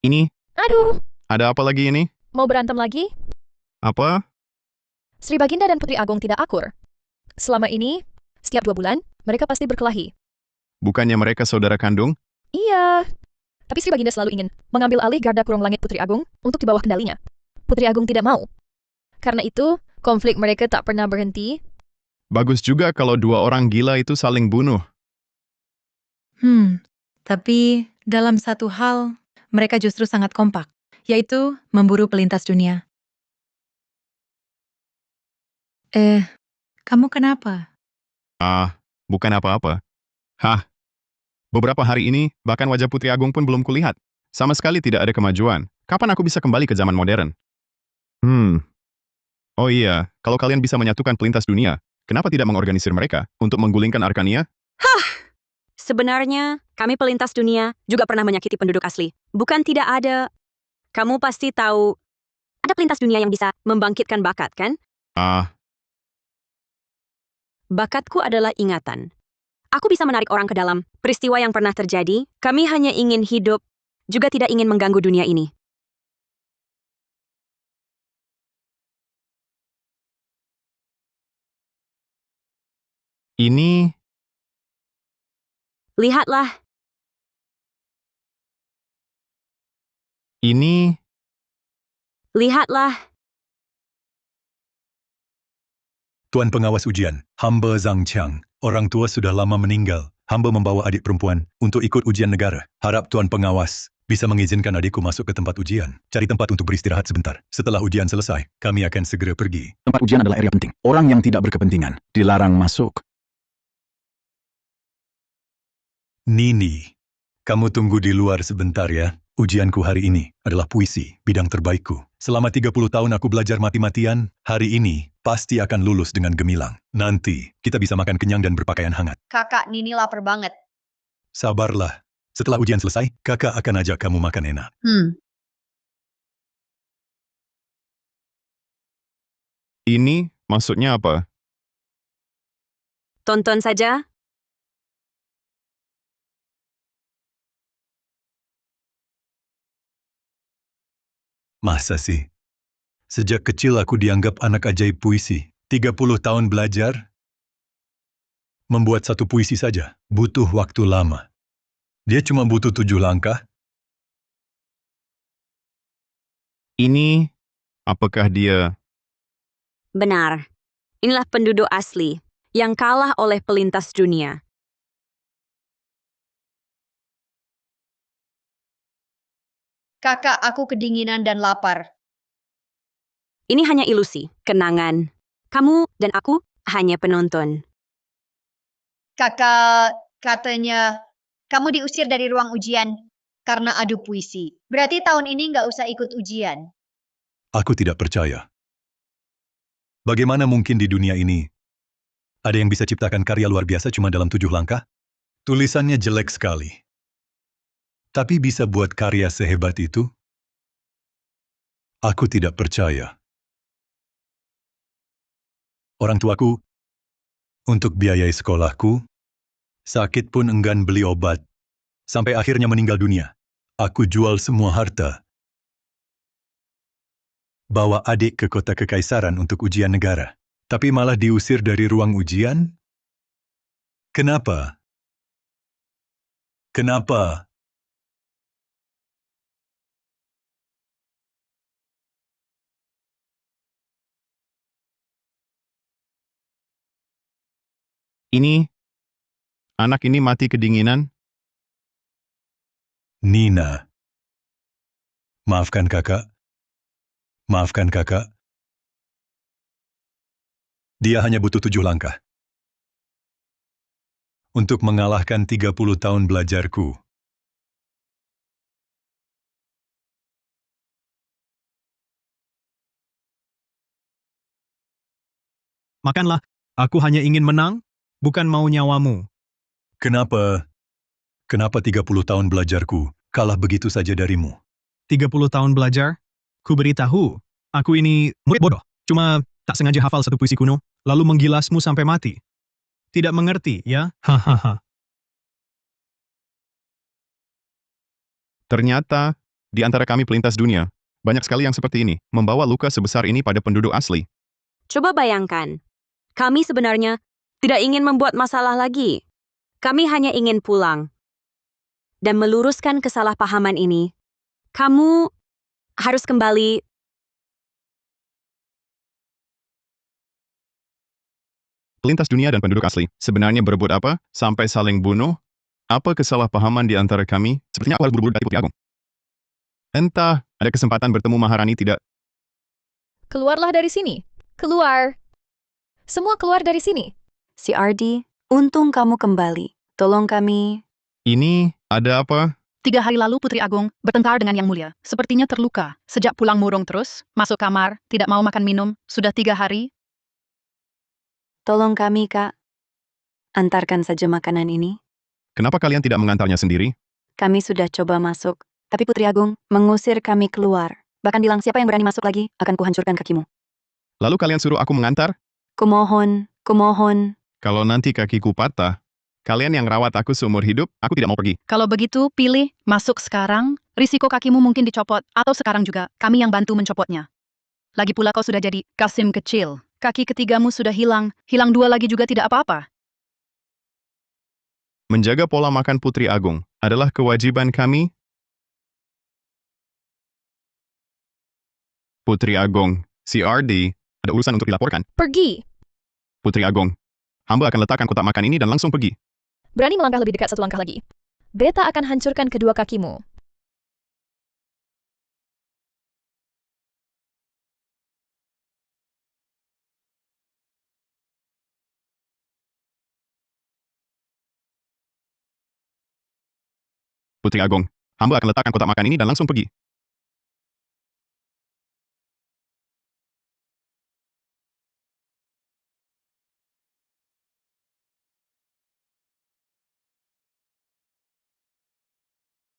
Ini, Aduh, ada apa lagi ini? mau berantem lagi? Apa? Sri Baginda dan Putri Agung tidak akur. Selama ini, setiap 2 bulan, mereka pasti berkelahi. Bukannya mereka saudara kandung? Iya. Tapi Sri Baginda selalu ingin mengambil alih garda kurung langit Putri Agung untuk di bawah kendalinya. Putri Agung tidak mau. Karena itu, konflik mereka tak pernah berhenti. Bagus juga kalau 2 orang gila itu saling bunuh. Tapi dalam satu hal, mereka justru sangat kompak, yaitu memburu pelintas dunia. Kamu kenapa? Bukan apa-apa. Hah? Beberapa hari ini, bahkan wajah Putri Agung pun belum kulihat. Sama sekali tidak ada kemajuan. Kapan aku bisa kembali ke zaman modern? Oh iya, kalau kalian bisa menyatukan pelintas dunia, kenapa tidak mengorganisir mereka untuk menggulingkan Arkania? Sebenarnya, kami pelintas dunia juga pernah menyakiti penduduk asli. Bukan tidak ada. Kamu pasti tahu, ada pelintas dunia yang bisa membangkitkan bakat, kan? Bakatku adalah ingatan. Aku bisa menarik orang ke dalam peristiwa yang pernah terjadi. Kami hanya ingin hidup, juga tidak ingin mengganggu dunia ini. Ini, Lihatlah, lihatlah. Tuan Pengawas Ujian, hamba Zhang Qiang. Orang tua sudah lama meninggal. Hamba membawa adik perempuan untuk ikut ujian negara. Harap Tuan Pengawas bisa mengizinkan adikku masuk ke tempat ujian. Cari tempat untuk beristirahat sebentar. Setelah ujian selesai, kami akan segera pergi. Tempat ujian adalah area penting. Orang yang tidak berkepentingan dilarang masuk. Nini, kamu tunggu di luar sebentar ya. Ujianku hari ini adalah puisi, bidang terbaikku. Selama 30 tahun aku belajar mati-matian, hari ini pasti akan lulus dengan gemilang. Nanti, kita bisa makan kenyang dan berpakaian hangat. Kakak Nini lapar banget. Sabarlah. Setelah ujian selesai, kakak akan ajak kamu makan enak. Ini maksudnya apa? Tonton saja. Masa sih? Sejak kecil aku dianggap anak ajaib puisi. 30 tahun belajar. Membuat satu puisi saja butuh waktu lama. Dia cuma butuh 7 langkah. Ini, apakah dia... Benar. Inilah penduduk asli yang kalah oleh pelintas dunia. Kakak, aku kedinginan dan lapar. Ini hanya ilusi, kenangan. Kamu dan aku hanya penonton. Kakak, katanya kamu diusir dari ruang ujian karena adu puisi. Berarti tahun ini nggak usah ikut ujian. Aku tidak percaya. Bagaimana mungkin di dunia ini ada yang bisa ciptakan karya luar biasa cuma dalam 7 langkah? Tulisannya jelek sekali. Tapi bisa buat karya sehebat itu? Aku tidak percaya. Orang tuaku, untuk biayai sekolahku, sakit pun enggan beli obat. Sampai akhirnya meninggal dunia. Aku jual semua harta. Bawa adik ke kota kekaisaran untuk ujian negara. Tapi malah diusir dari ruang ujian? Kenapa? Kenapa? Anak ini mati kedinginan. Nina. Maafkan kakak. Maafkan kakak. Dia hanya butuh 7 langkah. Untuk mengalahkan 30 tahun belajarku. Makanlah. Aku hanya ingin menang, bukan mau nyawamu. Kenapa 30 tahun belajarku kalah begitu saja darimu? 30 tahun belajar? Ku beritahu, aku ini murid bodoh. Cuma tak sengaja hafal satu puisi kuno, lalu menggilasmu sampai mati. Tidak mengerti, ya? Hahaha. Ternyata, di antara kami pelintas dunia, banyak sekali yang seperti ini, membawa luka sebesar ini pada penduduk asli. Coba bayangkan, kami sebenarnya tidak ingin membuat masalah lagi. Kami hanya ingin pulang. Dan meluruskan kesalahpahaman ini, kamu harus kembali. Pelintas dunia dan penduduk asli, sebenarnya berebut apa? Sampai saling bunuh? Apa kesalahpahaman di antara kami? Sepertinya aku harus buru-buru dari Putri Agung. Entah, ada kesempatan bertemu Maharani tidak? Keluarlah dari sini. Keluar. Semua keluar dari sini. CRD, untung kamu kembali. Tolong kami. Ini, ada apa? 3 hari lalu Putri Agung bertengkar dengan Yang Mulia. Sepertinya terluka. Sejak pulang murung terus, masuk kamar, tidak mau makan minum, sudah 3 hari. Tolong kami, Kak. Antarkan saja makanan ini. Kenapa kalian tidak mengantarnya sendiri? Kami sudah coba masuk, tapi Putri Agung mengusir kami keluar. Bahkan bilang siapa yang berani masuk lagi, akan kuhancurkan kakimu. Lalu kalian suruh aku mengantar? Kumohon, kumohon. Kalau nanti kakiku patah, kalian yang rawat aku seumur hidup, aku tidak mau pergi. Kalau begitu, pilih masuk sekarang, risiko kakimu mungkin dicopot, atau sekarang juga, kami yang bantu mencopotnya. Lagi pula kau sudah jadi Kasim kecil. Kaki ketigamu sudah hilang 2 lagi juga tidak apa-apa. Menjaga pola makan Putri Agung adalah kewajiban kami. Putri Agung, CRD, ada urusan untuk dilaporkan. Pergi. Putri Agung, hamba akan letakkan kotak makan ini dan langsung pergi. Berani melangkah lebih dekat 1 langkah lagi. Beta akan hancurkan kedua kakimu. Putri Agung, hamba akan letakkan kotak makan ini dan langsung pergi.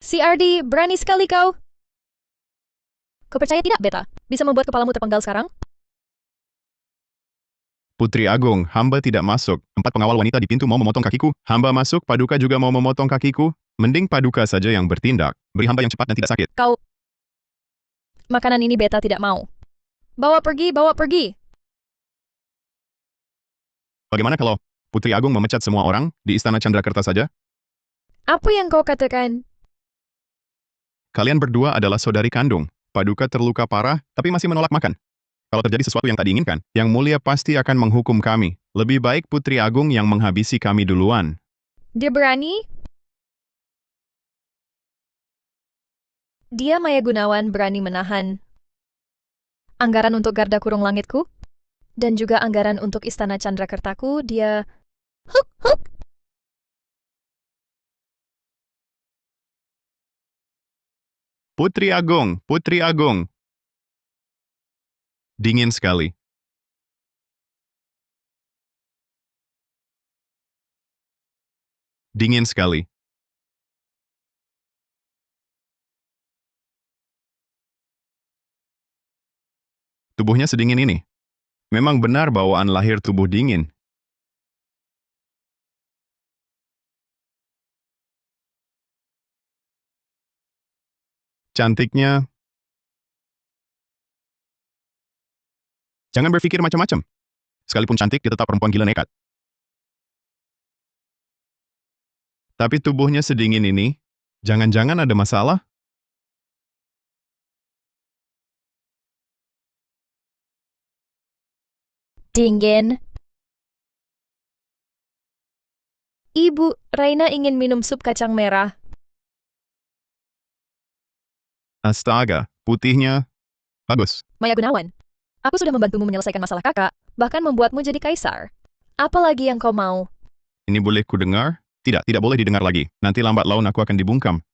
CRD, berani sekali kau. Kau percaya tidak, Beta? Bisa membuat kepalamu terpenggal sekarang? Putri Agung, hamba tidak masuk. 4 pengawal wanita di pintu mau memotong kakiku. Hamba masuk, Paduka juga mau memotong kakiku. Mending Paduka saja yang bertindak. Beri hamba yang cepat dan tidak sakit. Kau... Makanan ini Beta tidak mau. Bawa pergi, bawa pergi. Bagaimana kalau Putri Agung memecat semua orang di Istana Chandrakerta saja? Apa yang kau katakan? Kalian berdua adalah saudari kandung. Paduka terluka parah, tapi masih menolak makan. Kalau terjadi sesuatu yang tak diinginkan, Yang Mulia pasti akan menghukum kami. Lebih baik Putri Agung yang menghabisi kami duluan. Dia berani? Dia Maya Gunawan berani menahan anggaran untuk garda kurung langitku, dan juga anggaran untuk Istana Chandrakertaku. Dia... Huk, huk. Putri Agung, Putri Agung. Dingin sekali. Dingin sekali. Tubuhnya sedingin ini. Memang benar bawaan lahir tubuh dingin. Cantiknya. Jangan berpikir macam-macam. Sekalipun cantik, dia tetap perempuan gila nekat. Tapi tubuhnya sedingin ini, jangan-jangan ada masalah? Dingin. Ibu, Raina ingin minum sup kacang merah. Astaga, putihnya bagus. Maya Gunawan, aku sudah membantumu menyelesaikan masalah kakak, bahkan membuatmu jadi kaisar. Apalagi yang kau mau? Ini boleh ku dengar? Tidak, tidak boleh didengar lagi. Nanti lambat laun aku akan dibungkam.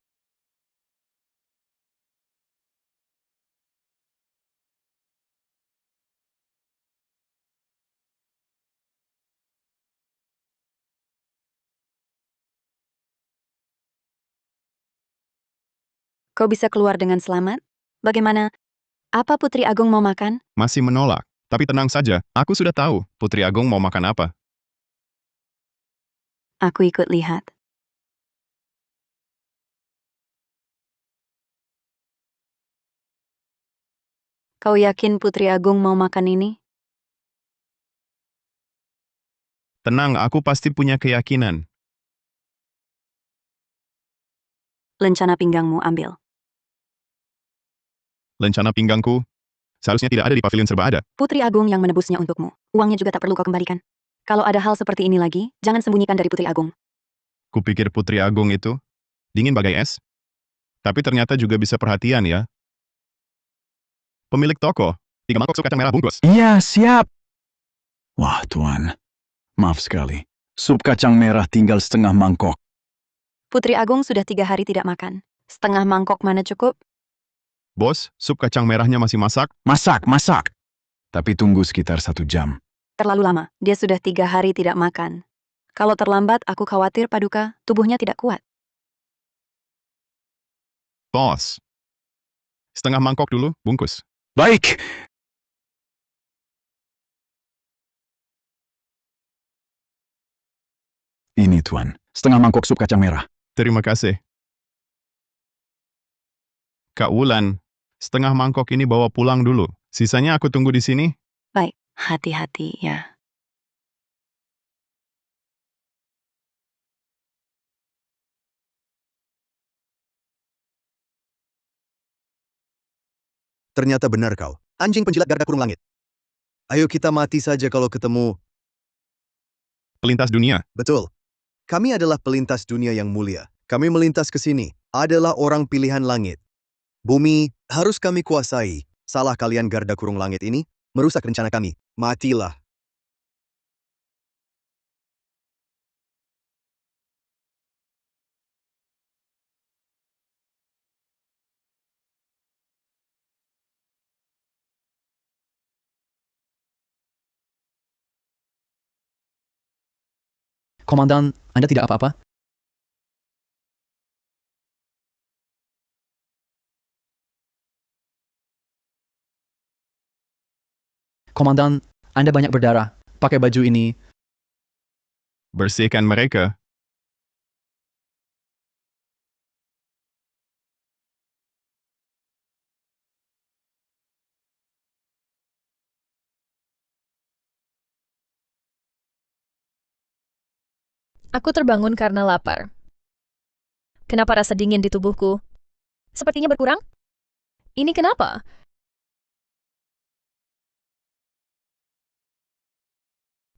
Kau bisa keluar dengan selamat? Bagaimana? Apa Putri Agung mau makan? Masih menolak. Tapi tenang saja, aku sudah tahu Putri Agung mau makan apa. Aku ikut lihat. Kau yakin Putri Agung mau makan ini? Tenang, aku pasti punya keyakinan. Lencana pinggangmu ambil. Lencana pinggangku seharusnya tidak ada di pavilion serba ada. Putri Agung yang menebusnya untukmu. Uangnya juga tak perlu kau kembalikan. Kalau ada hal seperti ini lagi, jangan sembunyikan dari Putri Agung. Kupikir Putri Agung itu dingin bagai es. Tapi ternyata juga bisa perhatian ya. Pemilik toko, 3 mangkok sup kacang merah bungkus. Iya, siap. Wah, Tuan. Maaf sekali. Sup kacang merah tinggal setengah mangkok. Putri Agung sudah 3 hari tidak makan. Setengah mangkok mana cukup? Bos, sup kacang merahnya masih masak? Masak, masak. Tapi tunggu sekitar 1 jam. Terlalu lama. Dia sudah 3 hari tidak makan. Kalau terlambat, aku khawatir Paduka, tubuhnya tidak kuat. Bos. Setengah mangkok dulu, bungkus. Baik. Ini, Tuan. Setengah mangkok sup kacang merah. Terima kasih. Kak Wulan, setengah mangkok ini bawa pulang dulu. Sisanya aku tunggu di sini. Baik, hati-hati ya. Ternyata benar kau. Anjing penjilat garda kurung langit. Ayo kita mati saja kalau ketemu. Pelintas dunia. Betul. Kami adalah pelintas dunia yang mulia. Kami melintas ke sini. Adalah orang pilihan langit. Bumi harus kami kuasai. Salah kalian garda kurung langit ini merusak rencana kami. Matilah. Komandan, Anda tidak apa-apa? Komandan, Anda banyak berdarah. Pakai baju ini. Bersihkan mereka. Aku terbangun karena lapar. Kenapa rasa dingin di tubuhku? Sepertinya berkurang? Ini kenapa?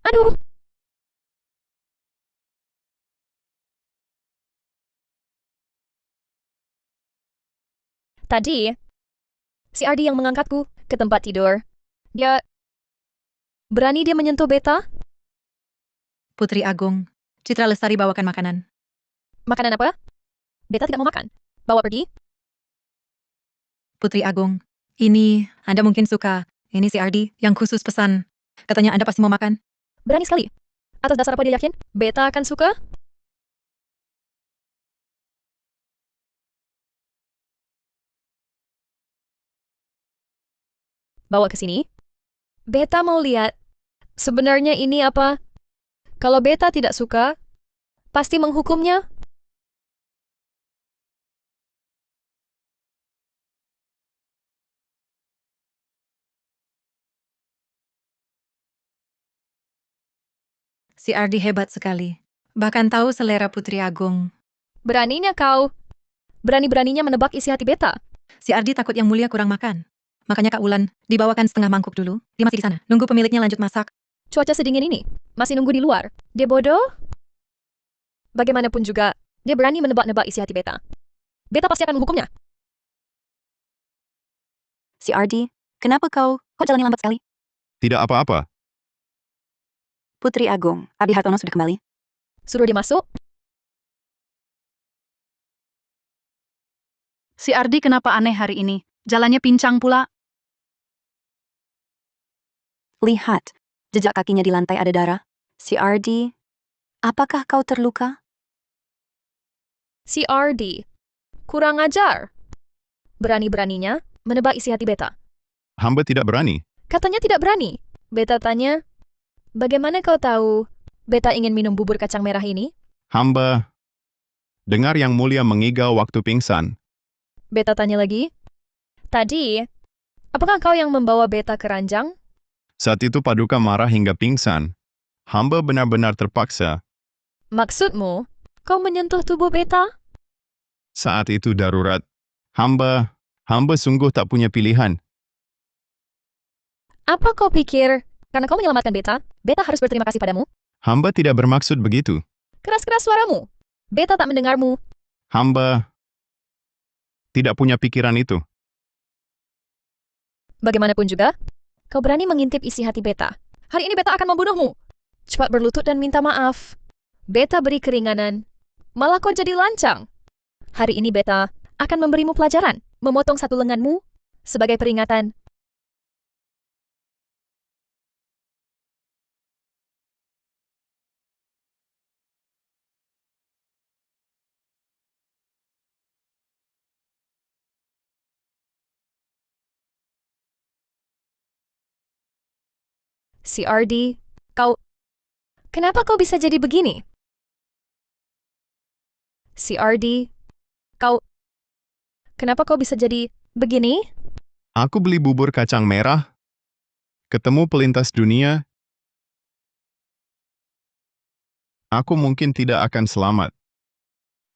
Aduh! Tadi, si Ardi yang mengangkatku ke tempat tidur. Berani dia menyentuh Beta? Putri Agung, Citra Lestari bawakan makanan. Makanan apa? Beta tidak mau makan. Bawa pergi. Putri Agung, ini Anda mungkin suka. Ini si Ardi yang khusus pesan. Katanya Anda pasti mau makan. Berani sekali. Atas dasar apa dia yakin? Beta akan suka? Bawa ke sini. Beta mau lihat. Sebenarnya ini apa? Kalau Beta tidak suka, pasti menghukumnya. Si Ardi hebat sekali. Bahkan tahu selera Putri Agung. Beraninya kau. Berani-beraninya menebak isi hati Beta. Si Ardi takut yang mulia kurang makan. Makanya Kak Wulan, dibawakan setengah mangkuk dulu. Dia masih di sana. Nunggu pemiliknya lanjut masak. Cuaca sedingin ini. Masih nunggu di luar. Dia bodoh? Bagaimanapun juga, dia berani menebak-nebak isi hati Beta. Beta pasti akan menghukumnya. Si Ardi, kenapa kau jalannya lambat sekali? Tidak apa-apa. Putri Agung, Abi Hartono sudah kembali. Suruh dia masuk. Si Ardi kenapa aneh hari ini? Jalannya pincang pula. Lihat, jejak kakinya di lantai ada darah. Si Ardi, apakah kau terluka? Si Ardi. Kurang ajar. Berani-beraninya menebak isi hati Beta. Hamba tidak berani. Katanya tidak berani. Beta tanya, bagaimana kau tahu Beta ingin minum bubur kacang merah ini? Hamba dengar yang mulia mengigau waktu pingsan. Beta tanya lagi, tadi, apakah kau yang membawa Beta ke ranjang? Saat itu Paduka marah hingga pingsan. Hamba benar-benar terpaksa. Maksudmu, kau menyentuh tubuh Beta? Saat itu darurat. Hamba sungguh tak punya pilihan. Apa kau pikir, karena kau menyelamatkan Beta, Beta harus berterima kasih padamu? Hamba tidak bermaksud begitu. Keras-keras suaramu. Beta tak mendengarmu. Hamba tidak punya pikiran itu. Bagaimanapun juga, kau berani mengintip isi hati Beta. Hari ini Beta akan membunuhmu. Cepat berlutut dan minta maaf. Beta beri keringanan. Malah kau jadi lancang. Hari ini Beta akan memberimu pelajaran. Memotong satu lenganmu sebagai peringatan. Si Ardi, kau... Kenapa kau bisa jadi begini? Si Ardi, kau... Kenapa kau bisa jadi begini? Aku beli bubur kacang merah, ketemu pelintas dunia. Aku mungkin tidak akan selamat.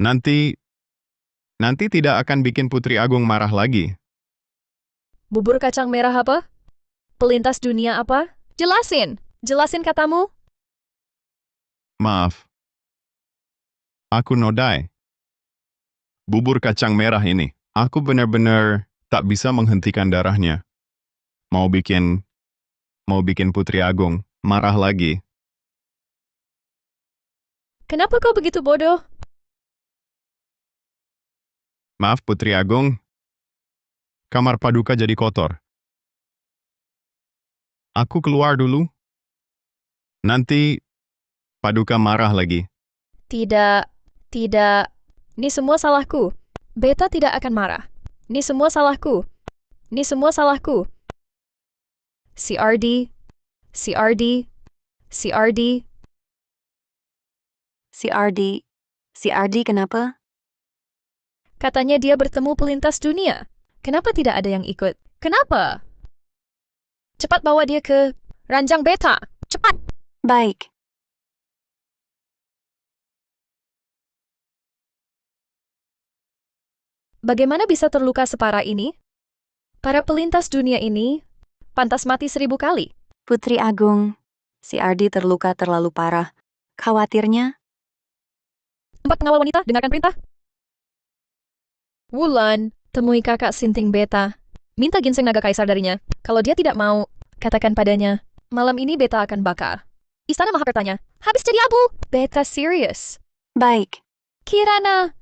Nanti tidak akan bikin Putri Agung marah lagi. Bubur kacang merah apa? Pelintas dunia apa? Jelasin! Jelasin katamu. Maaf. Aku nodai. Bubur kacang merah ini. Aku benar-benar tak bisa menghentikan darahnya. Mau bikin Putri Agung marah lagi. Kenapa kau begitu bodoh? Maaf Putri Agung. Kamar Paduka jadi kotor. Aku keluar dulu. Nanti Paduka marah lagi. Tidak. Ini semua salahku. Beta tidak akan marah. Ini semua salahku. Si Ardi. Si Ardi kenapa? Katanya dia bertemu pelintas dunia. Kenapa tidak ada yang ikut? Kenapa? Cepat bawa dia ke ranjang Beta. Cepat! Baik. Bagaimana bisa terluka separah ini? Para pelintas dunia ini pantas mati 1000 kali. Putri Agung, si Ardi terluka terlalu parah. Khawatirnya, Tempat pengawal wanita, dengarkan perintah. Wulan, Temui kakak Sinting Beta. Minta ginseng naga kaisar darinya. Kalau dia tidak mau, katakan padanya, malam ini Beta akan bakar. Istana Mahakartanya, habis jadi abu. Beta serius. Baik. Kirana.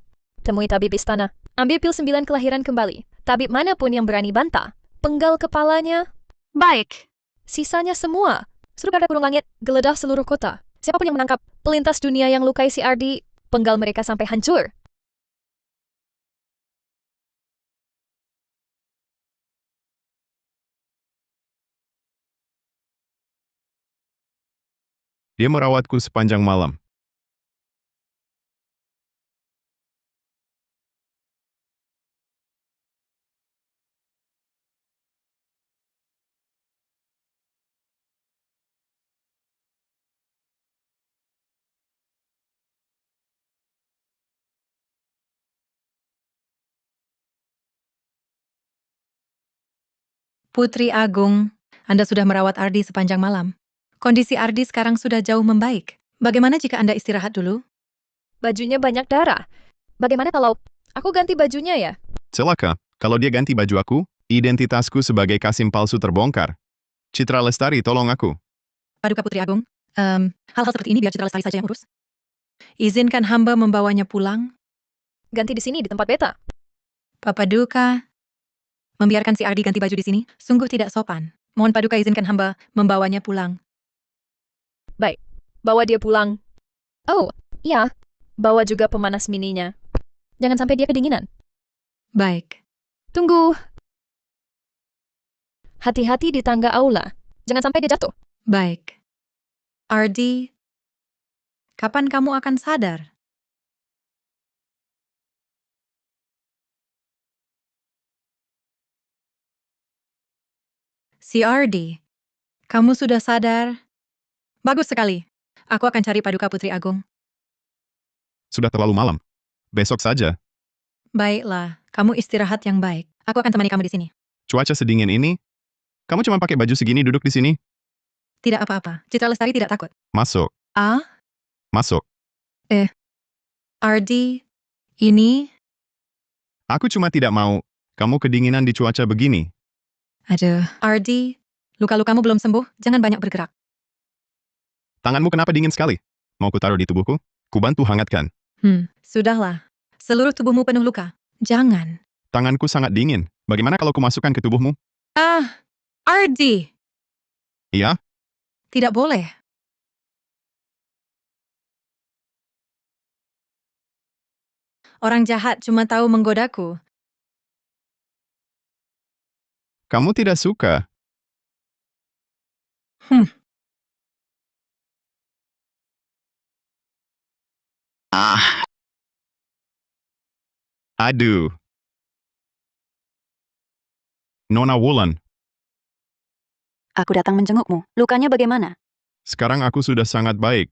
Temui tabib istana. Ambil pil 9 kelahiran kembali. Tabib manapun yang berani bantah. Penggal kepalanya. Baik. Sisanya semua. Suruh garda kurung langit, geledah seluruh kota. Siapapun yang menangkap pelintas dunia yang lukai si Ardi, penggal mereka sampai hancur. Dia merawatku sepanjang malam. Putri Agung, Anda sudah merawat Ardi sepanjang malam. Kondisi Ardi sekarang sudah jauh membaik. Bagaimana jika Anda istirahat dulu? Bajunya banyak darah. Bagaimana kalau aku ganti bajunya ya? Celaka, kalau dia ganti baju aku, identitasku sebagai Kasim palsu terbongkar. Citra Lestari, tolong aku. Paduka Putri Agung, hal-hal seperti ini biar Citra Lestari saja yang urus. Izinkan hamba membawanya pulang. Ganti di sini, di tempat Beta. Paduka, membiarkan si Ardi ganti baju di sini sungguh tidak sopan. Mohon Paduka izinkan hamba membawanya pulang. Baik, bawa dia pulang. Oh, iya. Bawa juga pemanas mininya. Jangan sampai dia kedinginan. Baik. Tunggu. Hati-hati di tangga aula. Jangan sampai dia jatuh. Baik. Ardi, kapan kamu akan sadar? Si Ardi, kamu sudah sadar? Bagus sekali. Aku akan cari Paduka Putri Agung. Sudah terlalu malam. Besok saja. Baiklah, kamu istirahat yang baik. Aku akan temani kamu di sini. Cuaca sedingin ini, kamu cuma pakai baju segini duduk di sini? Tidak apa-apa. Citra Lestari tidak takut. Masuk, Ah, masuk. Ardi, ini... Aku cuma tidak mau kamu kedinginan di cuaca begini. Aduh, Ardi, luka-lukamu belum sembuh, jangan banyak bergerak. Tanganmu kenapa dingin sekali? Mau ku taruh di tubuhku? Ku bantu hangatkan. Sudahlah. Seluruh tubuhmu penuh luka. Jangan. Tanganku sangat dingin. Bagaimana kalau ku masukkan ke tubuhmu? Ah, Ardi! Iya? Tidak boleh. Orang jahat cuma tahu menggodaku. Kamu tidak suka. Aduh. Nona Wulan, Aku datang menjengukmu. Lukanya bagaimana? sekarang aku sudah sangat baik.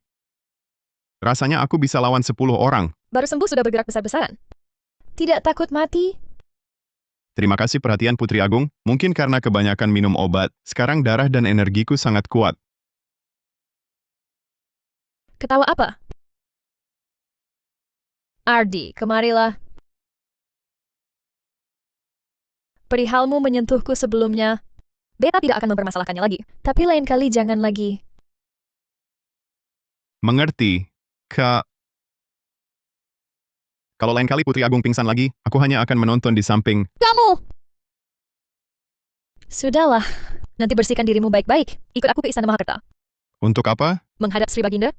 Rasanya aku bisa lawan 10 orang. Baru sembuh sudah bergerak besar-besaran. Tidak takut mati? Terima kasih perhatian Putri Agung. Mungkin karena kebanyakan minum obat, sekarang darah dan energiku sangat kuat. Ketawa apa? Ardi, kemarilah. Perihalmu menyentuhku sebelumnya. Beta tidak akan mempermasalahkannya lagi. Tapi lain kali jangan lagi. Mengerti, Kak. Kalau lain kali Putri Agung pingsan lagi, aku hanya akan menonton di samping. Kamu! Sudahlah. Nanti bersihkan dirimu baik-baik. Ikut aku ke Istana Mahakarta. Untuk apa? Menghadap Sri Baginda.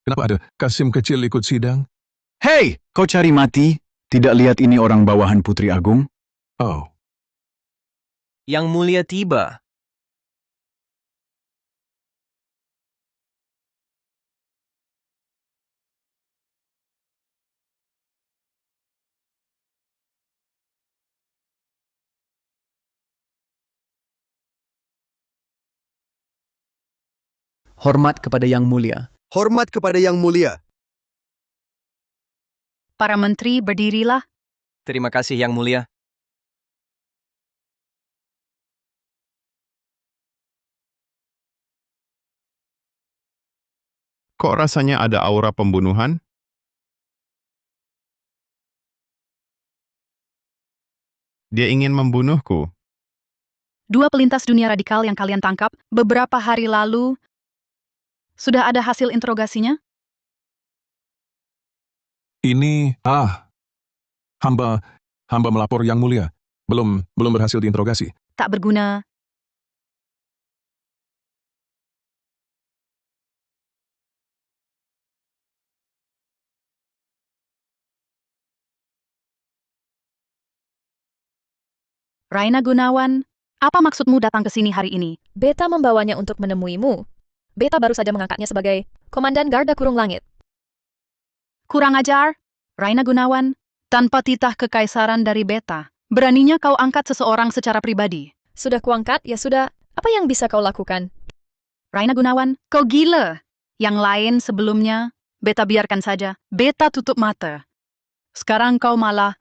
Kenapa ada Kasim kecil ikut sidang? Hei, kau cari mati? Tidak lihat ini orang bawahan Putri Agung? Oh, Yang mulia tiba. Hormat kepada Yang Mulia. Hormat kepada Yang Mulia. Para menteri berdirilah. Terima kasih Yang Mulia. Kok rasanya ada aura pembunuhan? Dia ingin membunuhku. Dua pelintas dunia radikal yang kalian tangkap beberapa hari lalu, sudah ada hasil interogasinya? Ini, hamba melapor yang mulia. Belum berhasil diinterogasi. Tak berguna. Raina Gunawan, apa maksudmu datang ke sini hari ini? Beta membawanya untuk menemuimu. Beta baru saja mengangkatnya sebagai Komandan Garda Kurung Langit. Kurang ajar, Raina Gunawan, tanpa titah kekaisaran dari Beta. Beraninya kau angkat seseorang secara pribadi. Sudah kuangkat, ya sudah. Apa yang bisa kau lakukan? Raina Gunawan, kau gila. Yang lain sebelumnya, Beta biarkan saja. Beta tutup mata. Sekarang kau malah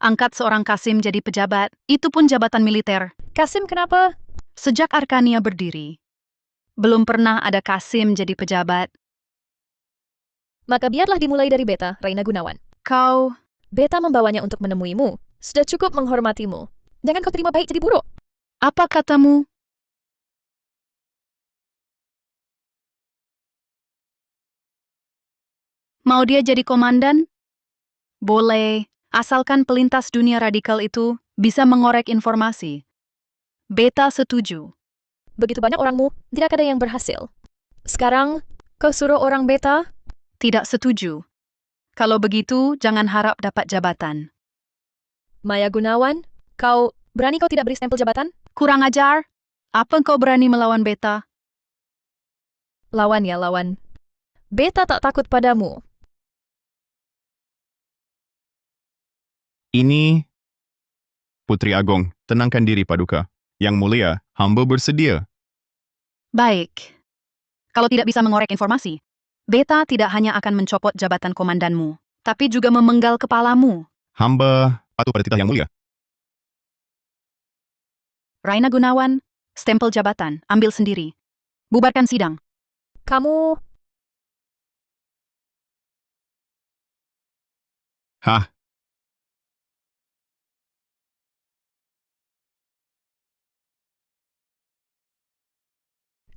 angkat seorang Kasim jadi pejabat. Itu pun jabatan militer. Kasim kenapa? Sejak Arkania berdiri, belum pernah ada Kasim jadi pejabat. Maka biarlah dimulai dari Beta, Raina Gunawan. Kau, Beta membawanya untuk menemuimu. Sudah cukup menghormatimu. Jangan kau terima baik jadi buruk. apa katamu? Mau dia jadi komandan? Boleh, asalkan pelintas dunia radikal itu bisa mengorek informasi. Beta setuju. Begitu banyak orangmu, tidak ada yang berhasil. Sekarang, kau suruh orang Beta? Tidak setuju. Kalau begitu, jangan harap dapat jabatan. Maya Gunawan, berani kau tidak beri stempel jabatan? Kurang ajar. Apa kau berani melawan Beta? Lawan ya, lawan. Beta tak takut padamu. Ini Putri Agong, tenangkan diri Paduka. Yang mulia, hamba bersedia. Baik. Kalau tidak bisa mengorek informasi, Beta tidak hanya akan mencopot jabatan komandanmu, tapi juga memenggal kepalamu. Hamba patuh pada titah yang mulia. Raina Gunawan, stempel jabatan, ambil sendiri. Bubarkan sidang. Kamu, Hah,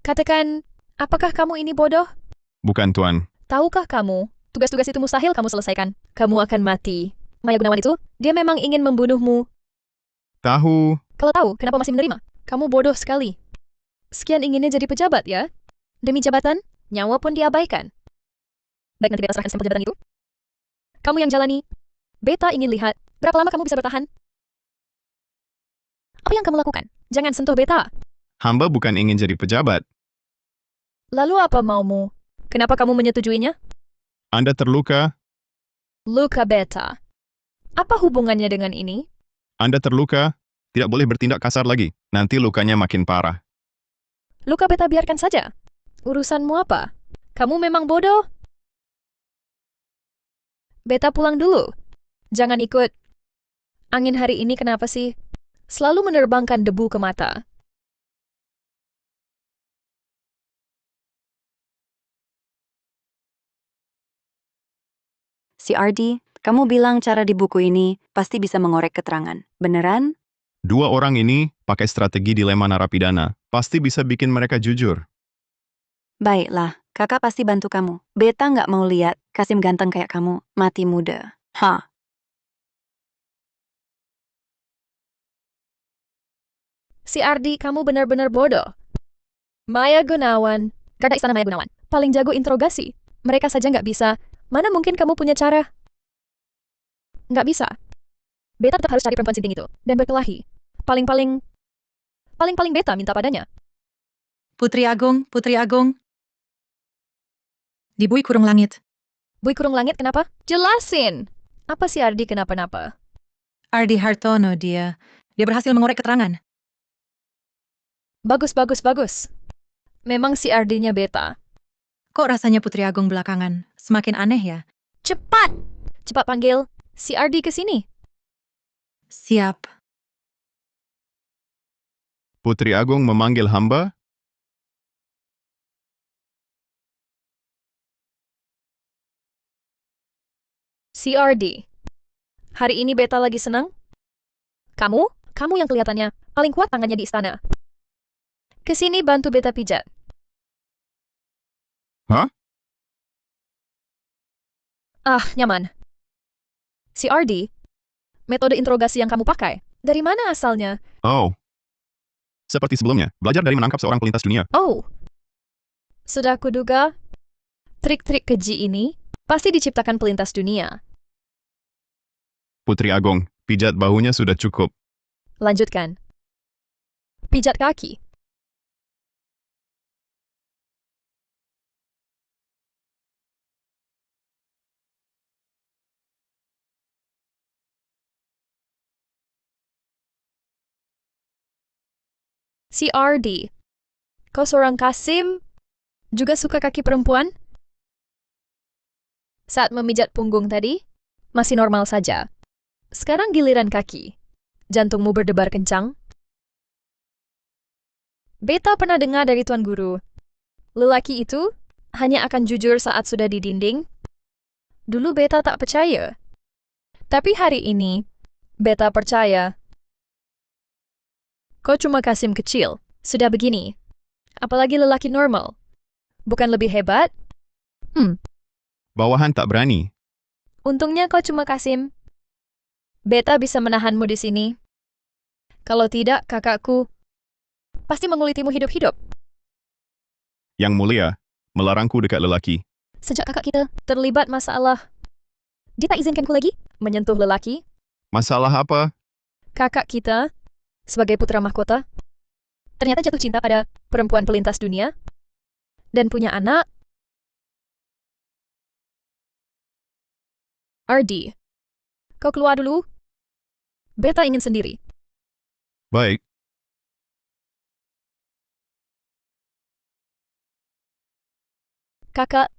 katakan, apakah kamu ini bodoh? bukan Tuan. Tahukah kamu, tugas-tugas itu mustahil kamu selesaikan. Kamu akan mati. Maya Gunawan itu, dia memang ingin membunuhmu. Tahu, Kalau tahu, kenapa masih menerima? Kamu bodoh sekali. Sekian inginnya jadi pejabat, ya? Demi jabatan, nyawa pun diabaikan. Baik, nanti Beta serahkan stempel jabatan itu. Kamu yang jalani. Beta ingin lihat, berapa lama kamu bisa bertahan? Apa yang kamu lakukan? Jangan sentuh Beta. hamba bukan ingin jadi pejabat. Lalu apa maumu? Kenapa kamu menyetujuinya? Anda terluka, Luka Beta. Apa hubungannya dengan ini? Anda terluka, tidak boleh bertindak kasar lagi. Nanti lukanya makin parah. Luka Beta biarkan saja. Urusanmu apa? Kamu memang bodoh? Beta pulang dulu. Jangan ikut. Angin hari ini kenapa sih? Selalu menerbangkan debu ke mata. Si RD, kamu bilang cara di buku ini pasti bisa mengorek keterangan. Beneran? Dua orang ini pakai strategi dilema narapidana. Pasti bisa bikin mereka jujur. Baiklah, kakak pasti bantu kamu. Beta nggak mau lihat Kasim ganteng kayak kamu, mati muda. Hah? Si RD, kamu benar-benar bodoh. Maya Gunawan. Garda Istana Maya Gunawan. Paling jago interogasi. Mereka saja nggak bisa. Mana mungkin kamu punya cara? Nggak bisa. Beta tetap harus cari perempuan sinting itu. Dan berkelahi. Paling-paling Beta minta padanya. Putri Agung, Putri Agung. Di Bui Kurung Langit. Bui Kurung Langit kenapa? Jelasin! Apa si Ardi kenapa-napa? Ardi Hartono dia. Dia berhasil mengorek keterangan. Bagus, bagus, bagus. Memang si Ardinya Beta. Kok rasanya Putri Agung belakangan semakin aneh ya? Cepat! Cepat panggil si Ardi ke sini. Siap. Putri Agung memanggil hamba, CRD. Hari ini Beta lagi senang? Kamu yang kelihatannya paling kuat tangannya di istana. Kesini bantu Beta pijat. Hah? Ah, nyaman. CRD, metode interogasi yang kamu pakai, dari mana asalnya? Oh. Seperti sebelumnya, belajar dari menangkap seorang pelintas dunia. Oh, sudah kuduga, trik-trik keji ini pasti diciptakan pelintas dunia. Putri Agung, pijat bahunya sudah cukup. Lanjutkan. Pijat kaki. CRD. Kau seorang Kasim, juga suka kaki perempuan? Saat memijat punggung tadi, masih normal saja. Sekarang giliran kaki. Jantungmu berdebar kencang. Beta pernah dengar dari Tuan Guru, lelaki itu hanya akan jujur saat sudah di dinding. Dulu Beta tak percaya. Tapi hari ini, Beta percaya. Kau cuma Kasim kecil, sudah begini. Apalagi lelaki normal. Bukan lebih hebat? Bawahan tak berani. Untungnya kau cuma Kasim. Beta bisa menahanmu di sini. Kalau tidak, kakakku pasti mengulitimu hidup-hidup. Yang mulia, melarangku dekat lelaki. Sejak kakak kita terlibat masalah, dia tak izinkanku lagi menyentuh lelaki. Masalah apa? Kakak kita, sebagai putra mahkota, ternyata jatuh cinta pada perempuan pelintas dunia dan punya anak. Ardi, kau keluar dulu. Beta ingin sendiri. Baik. Kakak,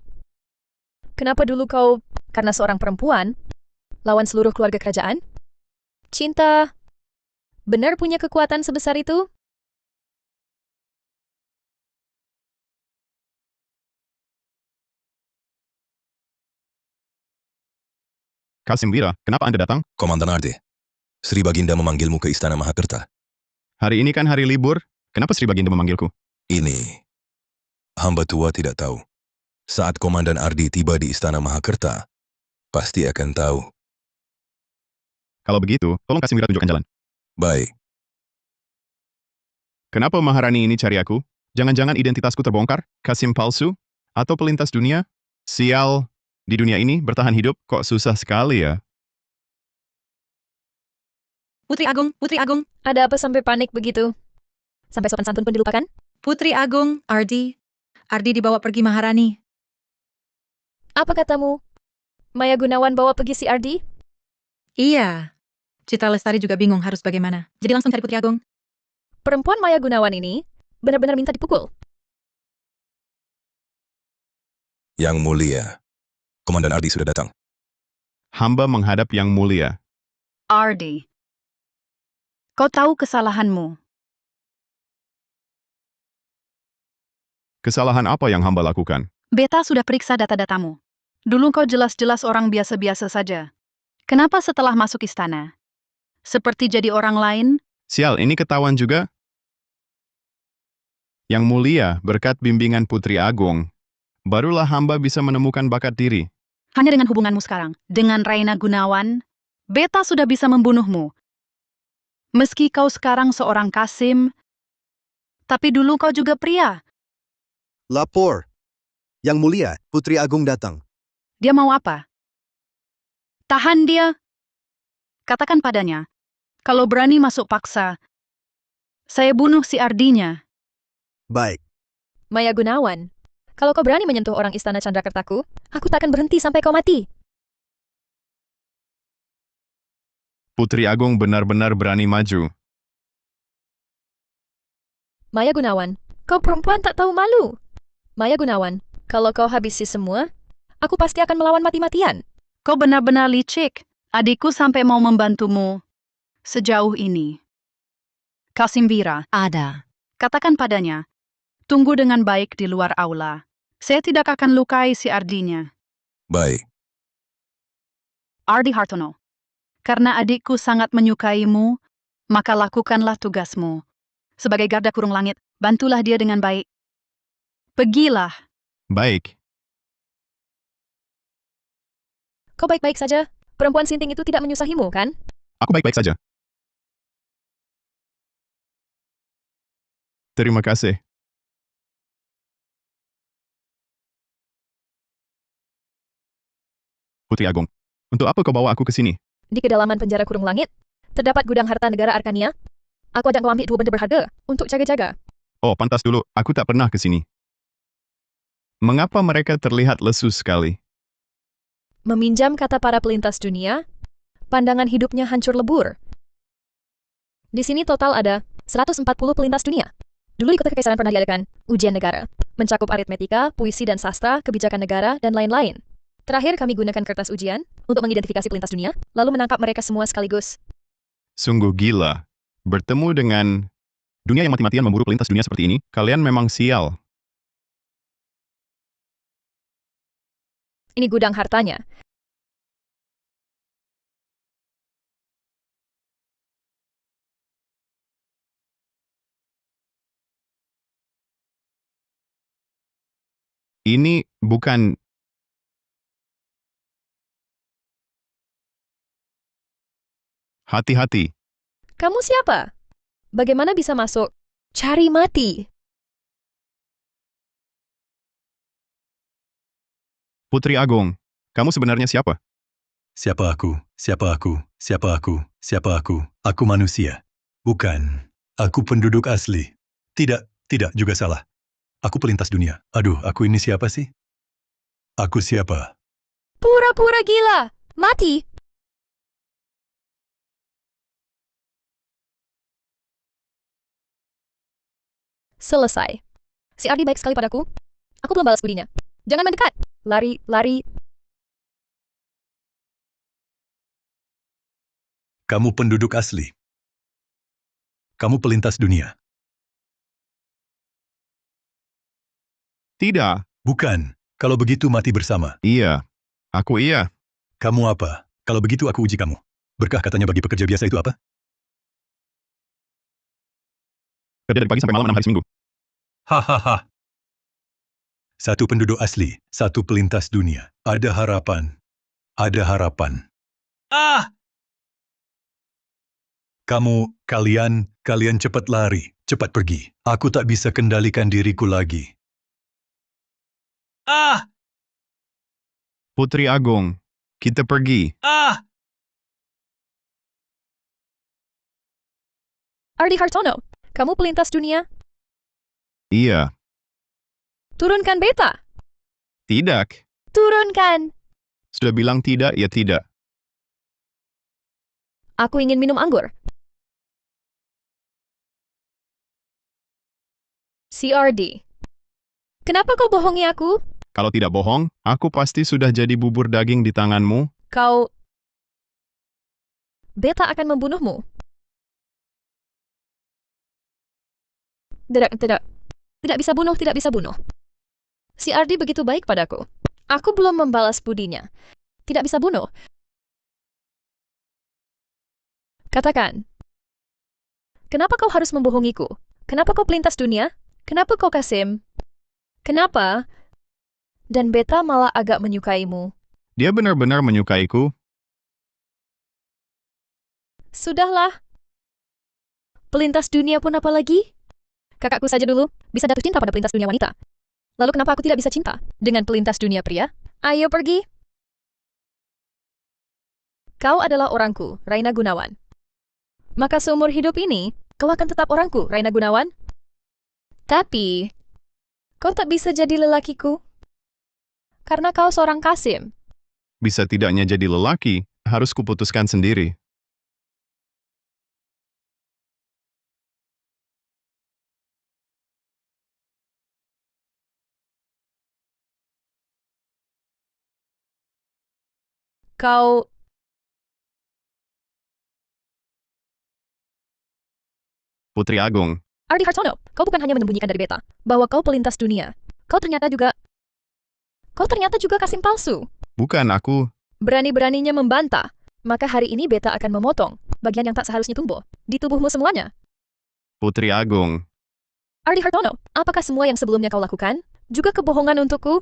kenapa dulu kau, karena seorang perempuan, lawan seluruh keluarga kerajaan? Cinta, benar punya kekuatan sebesar itu? Kasim Wira, kenapa Anda datang? Komandan Ardi, Sri Baginda memanggilmu ke Istana Mahakerta. Hari ini kan hari libur. Kenapa Sri Baginda memanggilku? Ini, hamba tua tidak tahu. Saat Komandan Ardi tiba di Istana Mahakerta, pasti akan tahu. Kalau begitu, tolong Kasim Wira tunjukkan jalan. Baik, Kenapa Maharani ini cari aku? Jangan-jangan identitasku terbongkar? Kasim palsu? Atau pelintas dunia? Sial, di dunia ini bertahan hidup kok susah sekali ya. Putri Agung, Ada apa sampai panik begitu? Sampai sopan santun pun dilupakan? Putri Agung, Ardi dibawa pergi Maharani. Apa katamu? Maya Gunawan bawa pergi si Ardi? Iya. Citra Lestari juga bingung harus bagaimana. Jadi langsung cari Putri Agung. Perempuan Maya Gunawan ini benar-benar minta dipukul. Yang mulia, Komandan Ardi sudah datang. Hamba menghadap yang mulia. Ardi, kau tahu kesalahanmu. Kesalahan apa yang hamba lakukan? Beta sudah periksa data-datamu. Dulu kau jelas-jelas orang biasa-biasa saja. Kenapa setelah masuk istana? Seperti jadi orang lain? Sial, ini ketahuan juga? Yang mulia, berkat bimbingan Putri Agung, barulah hamba bisa menemukan bakat diri. Hanya dengan hubunganmu sekarang, dengan Raina Gunawan, Beta sudah bisa membunuhmu. Meski kau sekarang seorang Kasim, tapi dulu kau juga pria. Lapor. Yang mulia, Putri Agung datang. Dia mau apa? Tahan dia. Katakan padanya, kalau berani masuk paksa, saya bunuh si Ardinya. Baik. Maya Gunawan, kalau kau berani menyentuh orang istana Chandrakertaku, aku tak akan berhenti sampai kau mati. Putri Agung benar-benar berani maju. Maya Gunawan, kau perempuan tak tahu malu. Maya Gunawan, kalau kau habisi semua, aku pasti akan melawan mati-matian. Kau benar-benar licik. Adikku sampai mau membantumu sejauh ini. Kasim Wira, Ada. katakan padanya, tunggu dengan baik di luar aula. Saya tidak akan lukai si Ardinya. Baik, Ardi Hartono. Karena adikku sangat menyukaimu, maka lakukanlah tugasmu. Sebagai garda kurung langit, bantulah dia dengan baik. Pergilah. Baik. Kau baik-baik saja. Perempuan sinting itu tidak menyusahimu, kan? Aku baik-baik saja. Terima kasih. Putri Agung, untuk apa kau bawa aku ke sini? Di kedalaman penjara kurung langit, terdapat gudang harta negara Arkania. Aku ajak kau ambil 2 benda berharga untuk jaga-jaga. Oh, pantas dulu, aku tak pernah ke sini. Mengapa mereka terlihat lesu sekali? Meminjam kata para pelintas dunia, pandangan hidupnya hancur lebur. Di sini total ada 140 pelintas dunia. Dulu di kota kekaisaran pernah diadakan ujian negara, mencakup aritmetika, puisi dan sastra, kebijakan negara, dan lain-lain. Terakhir kami gunakan kertas ujian untuk mengidentifikasi pelintas dunia, lalu menangkap mereka semua sekaligus. Sungguh gila. Bertemu dengan dunia yang mati-matian memburu pelintas dunia seperti ini, kalian memang sial. Ini gudang hartanya. Ini bukan... Hati-hati. Kamu siapa? Bagaimana bisa masuk? Cari mati. Putri Agung, kamu sebenarnya siapa? Siapa aku? Siapa aku? Siapa aku? Siapa aku? Aku manusia. Bukan. Aku penduduk asli. Tidak juga salah. Aku pelintas dunia. Aduh, aku ini siapa sih? Aku siapa? Pura-pura gila. Mati. Selesai. Si Ardi baik sekali padaku. Aku belum balas budinya. Jangan mendekat. Lari, lari. Kamu penduduk asli. Kamu pelintas dunia. Tidak. Bukan. Kalau begitu mati bersama. Iya. Aku iya. Kamu apa? Kalau begitu aku uji kamu. Berkah katanya bagi pekerja biasa itu apa? Kerja dari pagi sampai malam 6 hari seminggu. Hahaha. Satu penduduk asli, satu pelintas dunia. Ada harapan. Ada harapan. Ah! Kalian cepat lari, cepat pergi. Aku tak bisa kendalikan diriku lagi. Ah! Putri Agung, kita pergi. Ah! Ardi Hartono, kamu pelintas dunia? Iya. Turunkan beta. Tidak. Turunkan. Sudah bilang tidak, ya tidak. Aku ingin minum anggur. CRD. Kenapa kau bohongi aku? Kalau tidak bohong, aku pasti sudah jadi bubur daging di tanganmu. Kau... Beta akan membunuhmu. Tidak bisa bunuh, tidak bisa bunuh. Si Ardi begitu baik padaku. Aku belum membalas budinya. Tidak bisa bunuh. Katakan. Kenapa kau harus membohongiku? Kenapa kau pelintas dunia? Kenapa kau Kasim? Kenapa? Dan beta malah agak menyukaimu. Dia benar-benar menyukaiku. Sudahlah. Pelintas dunia pun apa lagi? Kakakku saja dulu bisa jatuh cinta pada pelintas dunia wanita. Lalu kenapa aku tidak bisa cinta dengan pelintas dunia pria? Ayo pergi. Kau adalah orangku, Raina Gunawan. Maka seumur hidup ini, kau akan tetap orangku, Raina Gunawan. Tapi, kau tak bisa jadi lelakiku. Karena kau seorang Kasim. Bisa tidaknya jadi lelaki, harus kuputuskan sendiri. Kau... Putri Agung, Ardi Hartono, kau bukan hanya menyembunyikan dari beta, bahwa kau pelintas dunia. Kau ternyata juga Kasim palsu. bukan aku. Berani-beraninya membantah, maka hari ini beta akan memotong bagian yang tak seharusnya tumbuh di tubuhmu semuanya. Putri Agung, Ardi Hartono, apakah semua yang sebelumnya kau lakukan juga kebohongan untukku?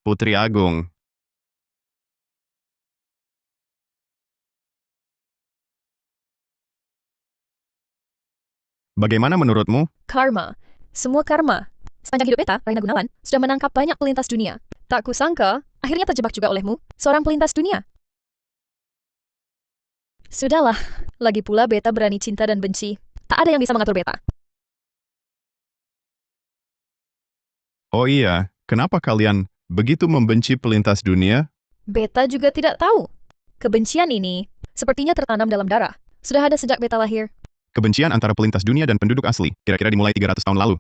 Putri Agung. Bagaimana menurutmu? Karma. Semua karma. Sepanjang hidup beta, Raina Gunawan, sudah menangkap banyak pelintas dunia. Tak kusangka, akhirnya terjebak juga olehmu, seorang pelintas dunia. Sudahlah, lagi pula beta berani cinta dan benci. Tak ada yang bisa mengatur beta. Oh iya, kenapa kalian begitu membenci pelintas dunia? Beta juga tidak tahu. Kebencian ini sepertinya tertanam dalam darah. Sudah ada sejak beta lahir. Kebencian antara pelintas dunia dan penduduk asli, kira-kira dimulai 300 tahun lalu.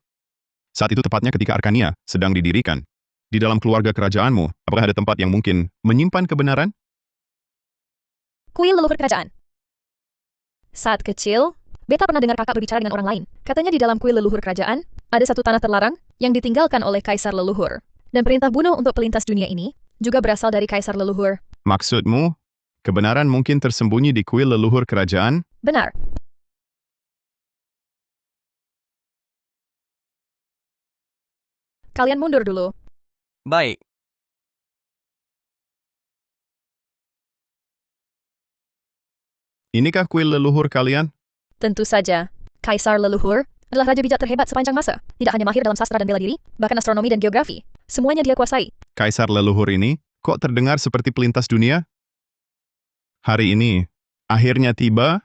Saat itu tepatnya ketika Arkania sedang didirikan. Di dalam keluarga kerajaanmu, apakah ada tempat yang mungkin menyimpan kebenaran? Kuil leluhur kerajaan. Saat kecil, beta pernah dengar kakak berbicara dengan orang lain. Katanya di dalam kuil leluhur kerajaan, ada satu tanah terlarang yang ditinggalkan oleh kaisar leluhur. Dan perintah bunuh untuk pelintas dunia ini juga berasal dari kaisar leluhur. Maksudmu, kebenaran mungkin tersembunyi di kuil leluhur kerajaan? Benar. Kalian mundur dulu. Baik. Inikah kuil leluhur kalian? Tentu saja, kaisar leluhur adalah raja bijak terhebat sepanjang masa. Tidak hanya mahir dalam sastra dan bela diri, bahkan astronomi dan geografi. Semuanya dia kuasai. Kaisar leluhur ini, kok terdengar seperti pelintas dunia? Hari ini, akhirnya tiba.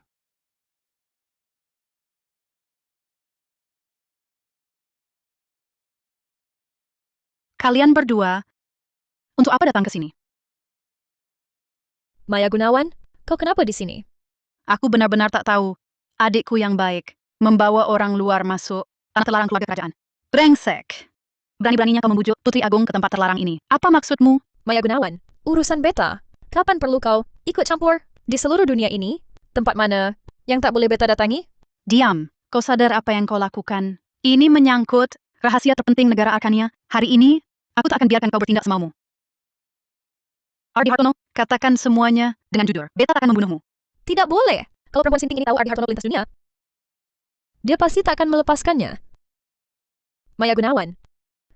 Kalian berdua, untuk apa datang ke sini? Maya Gunawan, kau kenapa di sini? Aku benar-benar tak tahu. Adikku yang baik, membawa orang luar masuk tanah terlarang keluarga kerajaan. Brengsek. Berani-beraninya kau membujuk Putri Agung ke tempat terlarang ini. Apa maksudmu? Maya Gunawan, urusan beta. Kapan perlu kau ikut campur? Di seluruh dunia ini, tempat mana yang tak boleh beta datangi? Diam. Kau sadar apa yang kau lakukan? Ini menyangkut rahasia terpenting negara Arkania. Hari ini, aku tak akan biarkan kau bertindak semaumu. Ardi Hartono, katakan semuanya dengan jujur. Beta tak akan membunuhmu. Tidak boleh. Kalau perempuan sinting ini tahu Ardi Hartono pelintas dunia, dia pasti tak akan melepaskannya. Maya Gunawan,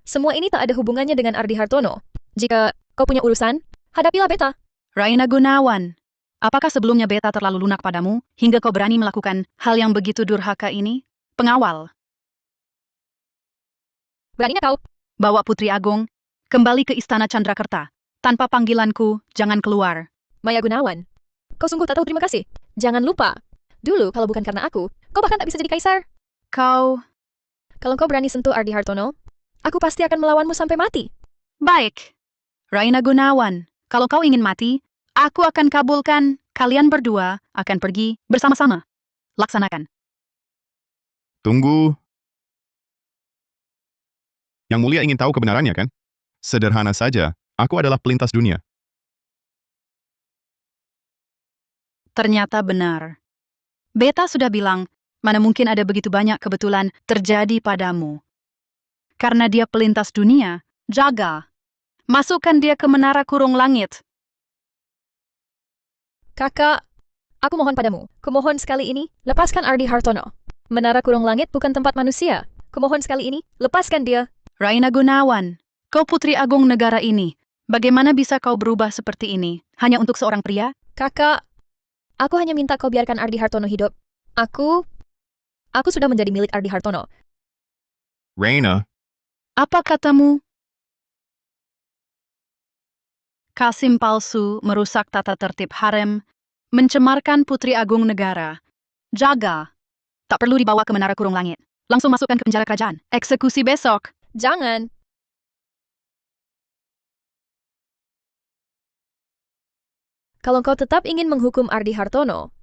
semua ini tak ada hubungannya dengan Ardi Hartono. Jika kau punya urusan, hadapilah beta. Raina Gunawan, apakah sebelumnya beta terlalu lunak padamu hingga kau berani melakukan hal yang begitu durhaka ini? Pengawal, Beraninya kau? bawa Putri Agung kembali ke Istana Chandrakerta. Tanpa panggilanku, jangan keluar. Maya Gunawan, kau sungguh tak tahu terima kasih. Jangan lupa, dulu kalau bukan karena aku, kau bahkan tak bisa jadi kaisar. Kalau kau berani sentuh Ardi Hartono, aku pasti akan melawanmu sampai mati. Baik. Raina Gunawan, kalau kau ingin mati, aku akan kabulkan. Kalian berdua akan pergi bersama-sama. Laksanakan. Tunggu. Yang mulia ingin tahu kebenarannya, kan? Sederhana saja, aku adalah pelintas dunia. Ternyata benar. Beta sudah bilang, mana mungkin ada begitu banyak kebetulan terjadi padamu. Karena dia pelintas dunia, jaga. Masukkan dia ke menara kurung langit. Kakak, aku mohon padamu, kumohon sekali ini, lepaskan Ardi Hartono. Menara kurung langit bukan tempat manusia. Kumohon sekali ini, lepaskan dia. Raina Gunawan, kau Putri Agung negara ini. Bagaimana bisa kau berubah seperti ini? Hanya untuk seorang pria? Kakak, aku hanya minta kau biarkan Ardi Hartono hidup. Aku sudah menjadi milik Ardi Hartono. Raina, Apa katamu? Kasim palsu merusak tata tertib harem, mencemarkan Putri Agung negara. Jaga. Tak perlu dibawa ke menara kurung langit. Langsung masukkan ke penjara kerajaan. Eksekusi besok. Jangan. Kalau kau tetap ingin menghukum Ardi Hartono,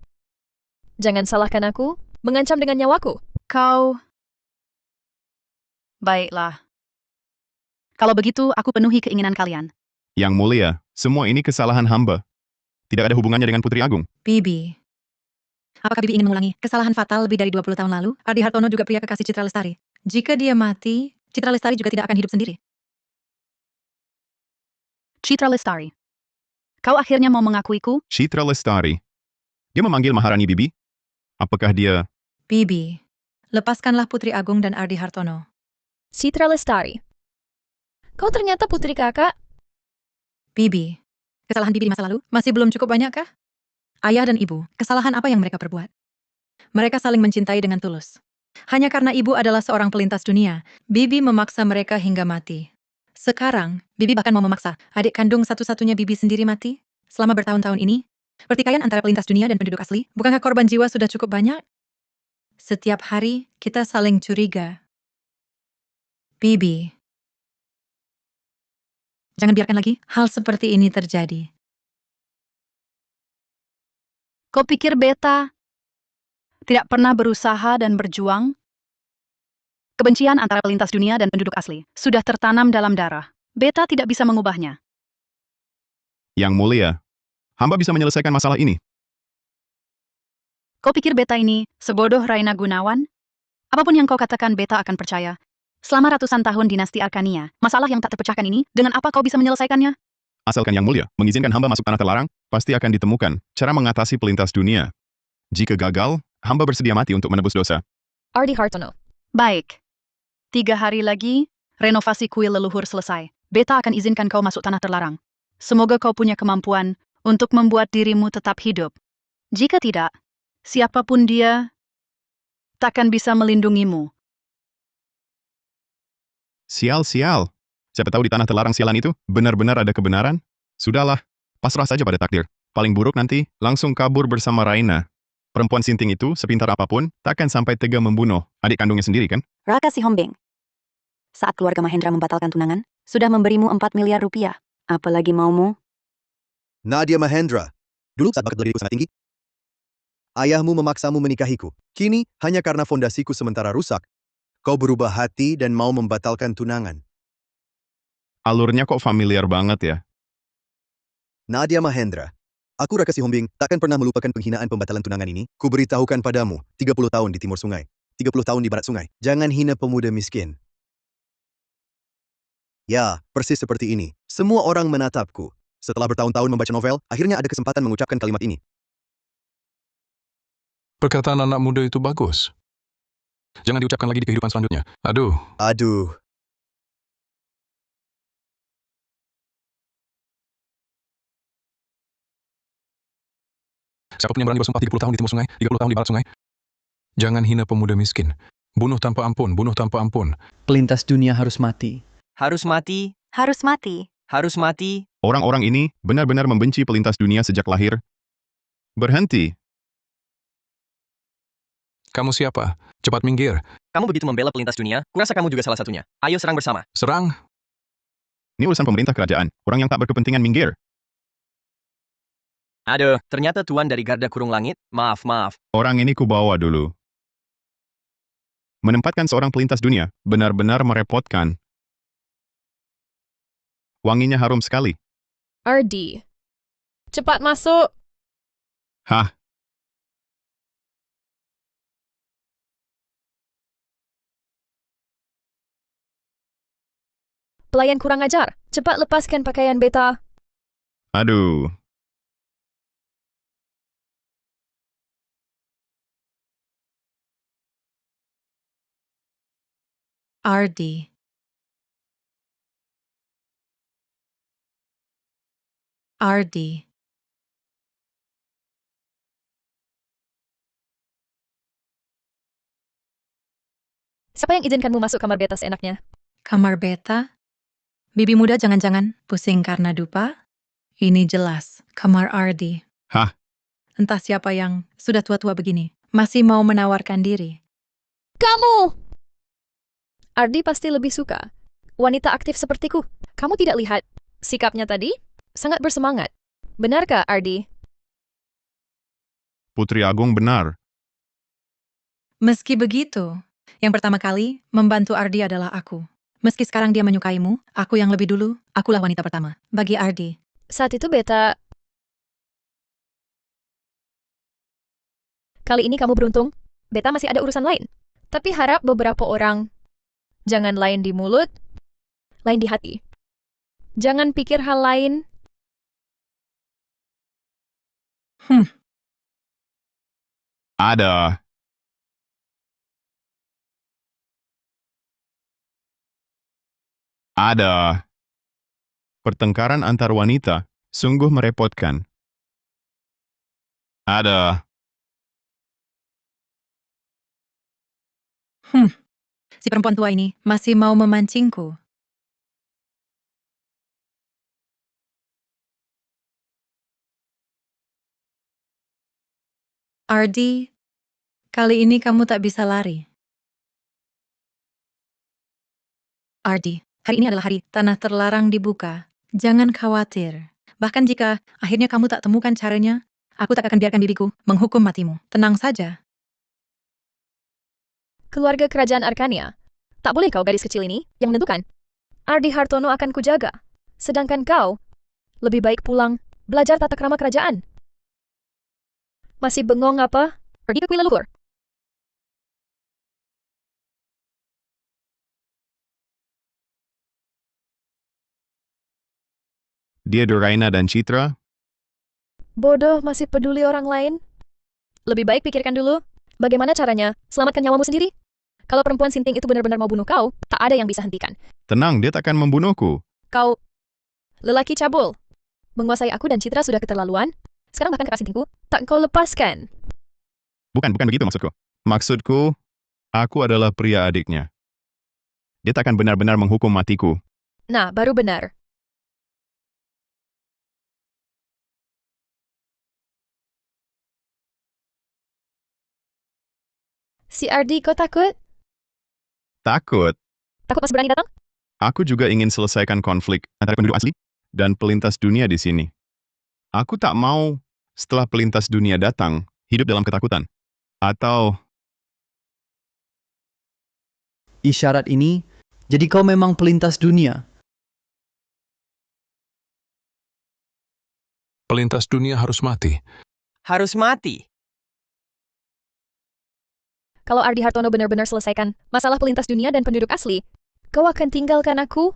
jangan salahkan aku, mengancam dengan nyawaku. Kau... Baiklah. Kalau begitu, aku penuhi keinginan kalian. yang mulia, semua ini kesalahan hamba. Tidak ada hubungannya dengan Putri Agung. Bibi. Apakah Bibi ingin mengulangi kesalahan fatal lebih dari 20 tahun lalu? Ardi Hartono juga pria kekasih Citra Lestari. Jika dia mati, Citra Lestari juga tidak akan hidup sendiri. Citra Lestari. Kau akhirnya mau mengakuiku? Citra Lestari. Dia memanggil Maharani Bibi? Apakah dia... Bibi, lepaskanlah Putri Agung dan Ardi Hartono. Citra Lestari. Kau ternyata putri kakak? Bibi, kesalahan Bibi di masa lalu masih belum cukup banyakkah? Ayah dan ibu, kesalahan apa yang mereka perbuat? Mereka saling mencintai dengan tulus. Hanya karena ibu adalah seorang pelintas dunia, Bibi memaksa mereka hingga mati. Sekarang, Bibi bahkan mau memaksa adik kandung satu-satunya Bibi sendiri mati. Selama bertahun-tahun ini, pertikaian antara pelintas dunia dan penduduk asli, bukankah korban jiwa sudah cukup banyak? Setiap hari, kita saling curiga. Bibi, jangan biarkan lagi hal seperti ini terjadi. Kau pikir beta tidak pernah berusaha dan berjuang? Kebencian antara pelintas dunia dan penduduk asli sudah tertanam dalam darah. Beta tidak bisa mengubahnya. Yang mulia, hamba bisa menyelesaikan masalah ini. Kau pikir beta ini sebodoh Raina Gunawan? Apapun yang kau katakan beta akan percaya. Selama ratusan tahun dinasti Arkania, masalah yang tak terpecahkan ini, dengan apa kau bisa menyelesaikannya? Asalkan yang mulia mengizinkan hamba masuk tanah terlarang, pasti akan ditemukan cara mengatasi pelintas dunia. Jika gagal, hamba bersedia mati untuk menebus dosa. Ardi Hartono. Baik. 3 hari lagi, renovasi kuil leluhur selesai. Beta akan izinkan kau masuk tanah terlarang. Semoga kau punya kemampuan untuk membuat dirimu tetap hidup. Jika tidak, siapapun dia takkan bisa melindungimu. Sial. Siapa tahu di tanah terlarang sialan itu benar-benar ada kebenaran? Sudahlah, pasrah saja pada takdir. Paling buruk nanti, langsung kabur bersama Raina. Perempuan sinting itu, sepintar apapun, takkan sampai tega membunuh adik kandungnya sendiri, kan? Raka Si Hombing. Saat keluarga Mahendra membatalkan tunangan, sudah memberimu 4 miliar rupiah. Apalagi maumu? Nadia Mahendra, dulu saat bakat berdiriku sangat tinggi, ayahmu memaksamu menikahiku. Kini, hanya karena fondasiku sementara rusak, kau berubah hati dan mau membatalkan tunangan. Alurnya kok familiar banget ya? Nadia Mahendra, aku Raka Si Hombing takkan pernah melupakan penghinaan pembatalan tunangan ini. Kuberitahukan padamu, 30 tahun di timur sungai, 30 tahun di barat sungai. Jangan hina pemuda miskin. Ya, persis seperti ini. Semua orang menatapku. Setelah bertahun-tahun membaca novel, akhirnya ada kesempatan mengucapkan kalimat ini. Perkataan anak muda itu bagus. Jangan diucapkan lagi di kehidupan selanjutnya. Aduh. Siapapun yang berani bersumpah 30 tahun di timur sungai, 30 tahun di barat sungai. Jangan hina pemuda miskin. Bunuh tanpa ampun, bunuh tanpa ampun. Pelintas dunia harus mati. Harus mati, Harus mati. harus mati. Orang-orang ini benar-benar membenci pelintas dunia sejak lahir. Berhenti. Kamu siapa? Cepat minggir. Kamu begitu membela pelintas dunia, kurasa kamu juga salah satunya. Ayo serang bersama. Serang. Ini urusan pemerintah kerajaan. Orang yang tak berkepentingan minggir. Aduh, ternyata tuan dari Garda Kurung Langit. Maaf. Orang ini kubawa dulu. Menempatkan seorang pelintas dunia benar-benar merepotkan. Wanginya harum sekali. Ardi. Cepat masuk. Hah? Pelayan kurang ajar. Cepat lepaskan pakaian beta. Aduh. Ardi. Ardi. Siapa yang izinkanmu masuk kamar beta seenaknya? Kamar beta? Bibi muda jangan-jangan pusing karena dupa? Ini jelas kamar Ardi. Hah? Entah siapa yang sudah tua-tua begini, masih mau menawarkan diri. Kamu! Ardi pasti lebih suka wanita aktif sepertiku. Kamu tidak lihat sikapnya tadi? Sangat bersemangat. Benarkah, Ardi? Putri Agung benar. Meski begitu, yang pertama kali membantu Ardi adalah aku. Meski sekarang dia menyukaimu, aku yang lebih dulu, akulah wanita pertama bagi Ardi. Saat itu beta... Kali ini kamu beruntung. Beta masih ada urusan lain. Tapi harap beberapa orang... Jangan lain di mulut, lain di hati. Jangan pikir hal lain. Ada. Ada. Pertengkaran antar wanita sungguh merepotkan. Ada. Si perempuan tua ini masih mau memancingku. Ardi, kali ini kamu tak bisa lari. Ardi, hari ini adalah hari tanah terlarang dibuka. Jangan khawatir. Bahkan jika akhirnya kamu tak temukan caranya, aku tak akan biarkan diriku menghukum matimu. Tenang saja. Keluarga kerajaan Arkania. Tak boleh kau gadis kecil ini yang menentukan. Ardi Hartono akan kujaga. Sedangkan kau, lebih baik pulang, belajar tata krama kerajaan. Masih bengong apa? Pergi ke kuil leluhur. Dia Doraina dan Citra. Bodoh masih peduli orang lain? Lebih baik pikirkan dulu, bagaimana caranya selamatkan nyawamu sendiri. Kalau perempuan sinting itu benar-benar mau bunuh kau, tak ada yang bisa hentikan. Tenang, dia takkan membunuhku. Kau, lelaki cabul, menguasai aku dan Citra sudah keterlaluan. Sekarang bahkan kakak sintingku, tak kau lepaskan. Bukan begitu maksudku. Maksudku, aku adalah pria adiknya. Dia takkan benar-benar menghukum matiku. Nah, baru benar. Si Ardi, kau takut? Takut. Takut masih berani datang? Aku juga ingin selesaikan konflik antara penduduk asli dan pelintas dunia di sini. Aku tak mau setelah pelintas dunia datang, hidup dalam ketakutan. Atau Isyarat ini, jadi kau memang pelintas dunia. Pelintas dunia harus mati. Harus mati. Kalau Ardi Hartono benar-benar selesaikan masalah pelintas dunia dan penduduk asli, kau akan tinggalkan aku?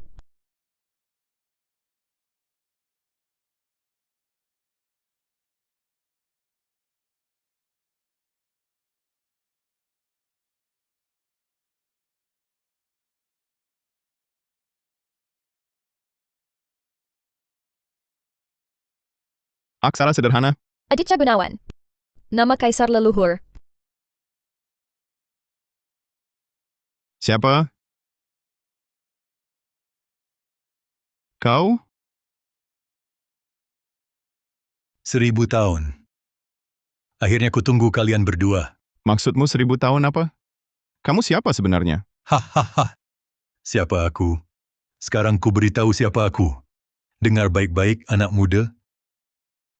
aksara sederhana. Aditya Gunawan. Nama kaisar leluhur. Siapa? Kau? 1000 tahun. Akhirnya kutunggu kalian berdua. Maksudmu 1000 tahun apa? Kamu siapa sebenarnya? Hahaha. Siapa aku? Sekarang ku beritahu siapa aku. Dengar baik-baik anak muda.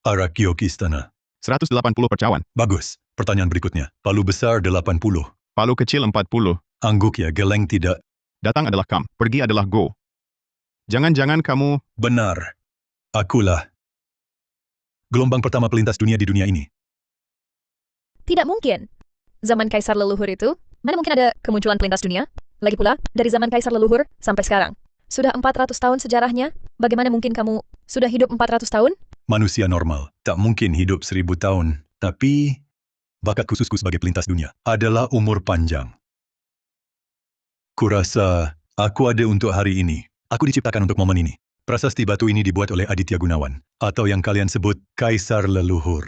Arakiok Istana. 180 percawan. Bagus. Pertanyaan berikutnya. Palu besar 80. Palu kecil 40. Angguk ya, geleng tidak. Datang adalah come, pergi adalah go. Jangan-jangan kamu... Benar. Akulah. Gelombang pertama pelintas dunia di dunia ini. Tidak mungkin. Zaman kaisar leluhur itu, mana mungkin ada kemunculan pelintas dunia? Lagi pula, dari zaman kaisar leluhur sampai sekarang. Sudah 400 tahun sejarahnya, bagaimana mungkin kamu sudah hidup 400 tahun? Manusia normal tak mungkin hidup 1000 tahun. Tapi, bakat khususku sebagai pelintas dunia adalah umur panjang. Kurasa aku ada untuk hari ini. Aku diciptakan untuk momen ini. Prasasti batu ini dibuat oleh Aditya Gunawan, atau yang kalian sebut Kaisar Leluhur.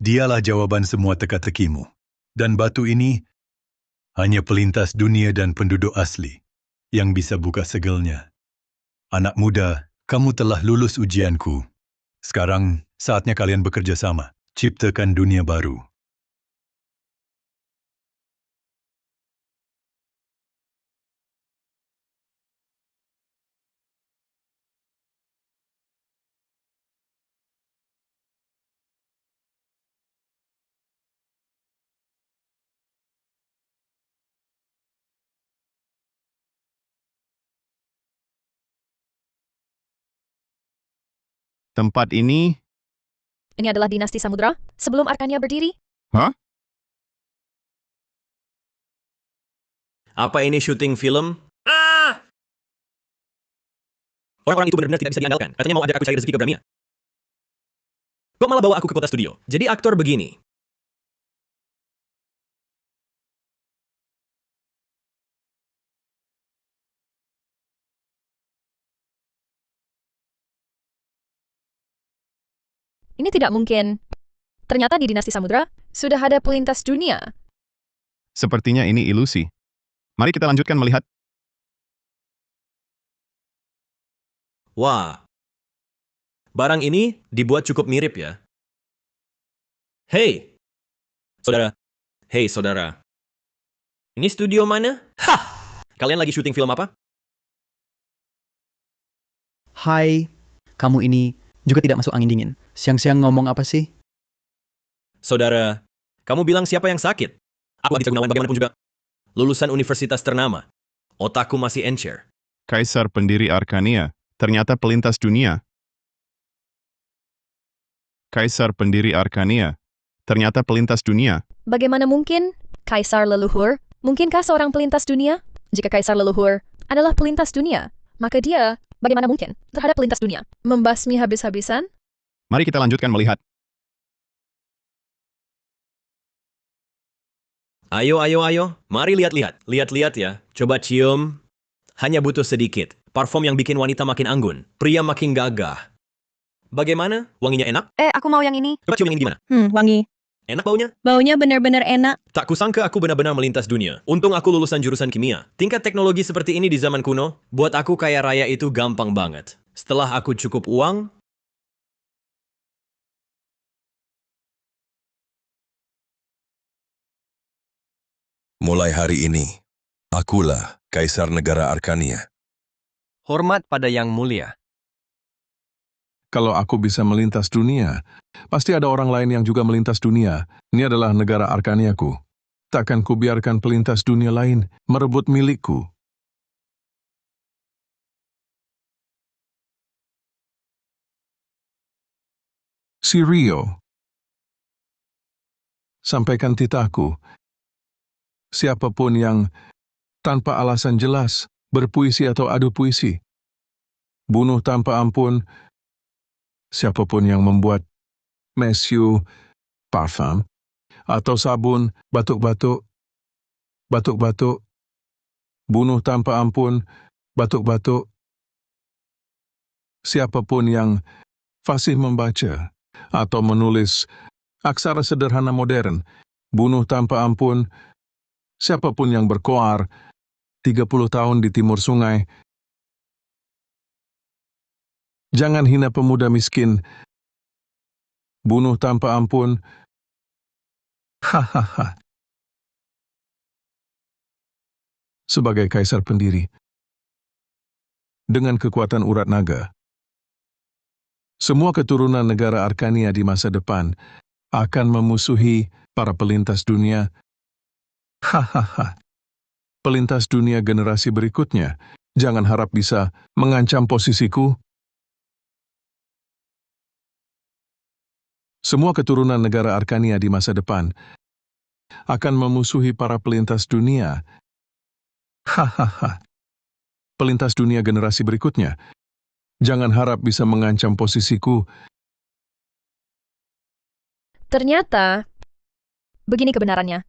Dialah jawaban semua teka-tekimu. Dan batu ini hanya pelintas dunia dan penduduk asli yang bisa buka segelnya. Anak muda, kamu telah lulus ujianku. Sekarang saatnya kalian bekerja sama, ciptakan dunia baru. Tempat ini... Ini adalah dinasti Samudra sebelum Arkania berdiri. Hah? Apa ini syuting film? Orang-orang itu benar-benar tidak bisa diandalkan. Katanya mau ajak aku cari rezeki ke Bramia. Kok malah bawa aku ke kota studio? Jadi aktor begini. Ini tidak mungkin. Ternyata di Dinasti Samudra, sudah ada pelintas dunia. Sepertinya ini ilusi. Mari kita lanjutkan melihat. Wah. Barang ini dibuat cukup mirip ya. Hei. Saudara. Hei saudara. Ini studio mana? Hah! Kalian lagi syuting film apa? Hai, kamu ini juga tidak masuk angin dingin. Siang-siang ngomong apa sih? Saudara, kamu bilang siapa yang sakit? Aku Aditya Gunawan bagaimanapun juga. Lulusan universitas ternama. Otakku masih encer. Kaisar pendiri Arkania, ternyata pelintas dunia. Kaisar pendiri Arkania, ternyata pelintas dunia. Bagaimana mungkin? Kaisar leluhur? Mungkinkah seorang pelintas dunia? Jika kaisar leluhur adalah pelintas dunia, maka dia bagaimana mungkin terhadap pelintas dunia? Membasmi habis-habisan? Mari kita lanjutkan melihat. Ayo. Mari lihat-lihat. Lihat-lihat ya. Coba cium. Hanya butuh sedikit. Parfum yang bikin wanita makin anggun. Pria makin gagah. Bagaimana? Wanginya enak? Aku mau yang ini. Coba cium yang ini gimana? Wangi. Enak baunya? Baunya benar-benar enak. Tak kusangka aku benar-benar melintas dunia. Untung aku lulusan jurusan kimia. Tingkat teknologi seperti ini di zaman kuno, buat aku kaya raya itu gampang banget. Setelah aku cukup uang, Mulai hari ini, akulah Kaisar Negara Arkania. Hormat pada Yang Mulia. Kalau aku bisa melintas dunia, pasti ada orang lain yang juga melintas dunia. Ini adalah negara Arkaniaku. Takkan kubiarkan pelintas dunia lain merebut milikku. Si Rio. Sampaikan titahku. Siapapun yang tanpa alasan jelas berpuisi atau adu puisi, bunuh tanpa ampun siapapun yang membuat mesyu, parfum, atau sabun, batuk-batuk, bunuh tanpa ampun, batuk-batuk, siapapun yang fasih membaca atau menulis aksara sederhana modern, bunuh tanpa ampun, siapapun yang berkoar 30 tahun di timur sungai. Jangan hina pemuda miskin. Bunuh tanpa ampun. Hahaha. Sebagai kaisar pendiri, dengan kekuatan urat naga, semua keturunan negara Arkania di masa depan akan memusuhi para pelintas dunia. Hahaha. Pelintas dunia generasi berikutnya, jangan harap bisa mengancam posisiku. Semua keturunan negara Arkania di masa depan akan memusuhi para pelintas dunia. Hahaha. Pelintas dunia generasi berikutnya, jangan harap bisa mengancam posisiku. Ternyata, begini kebenarannya.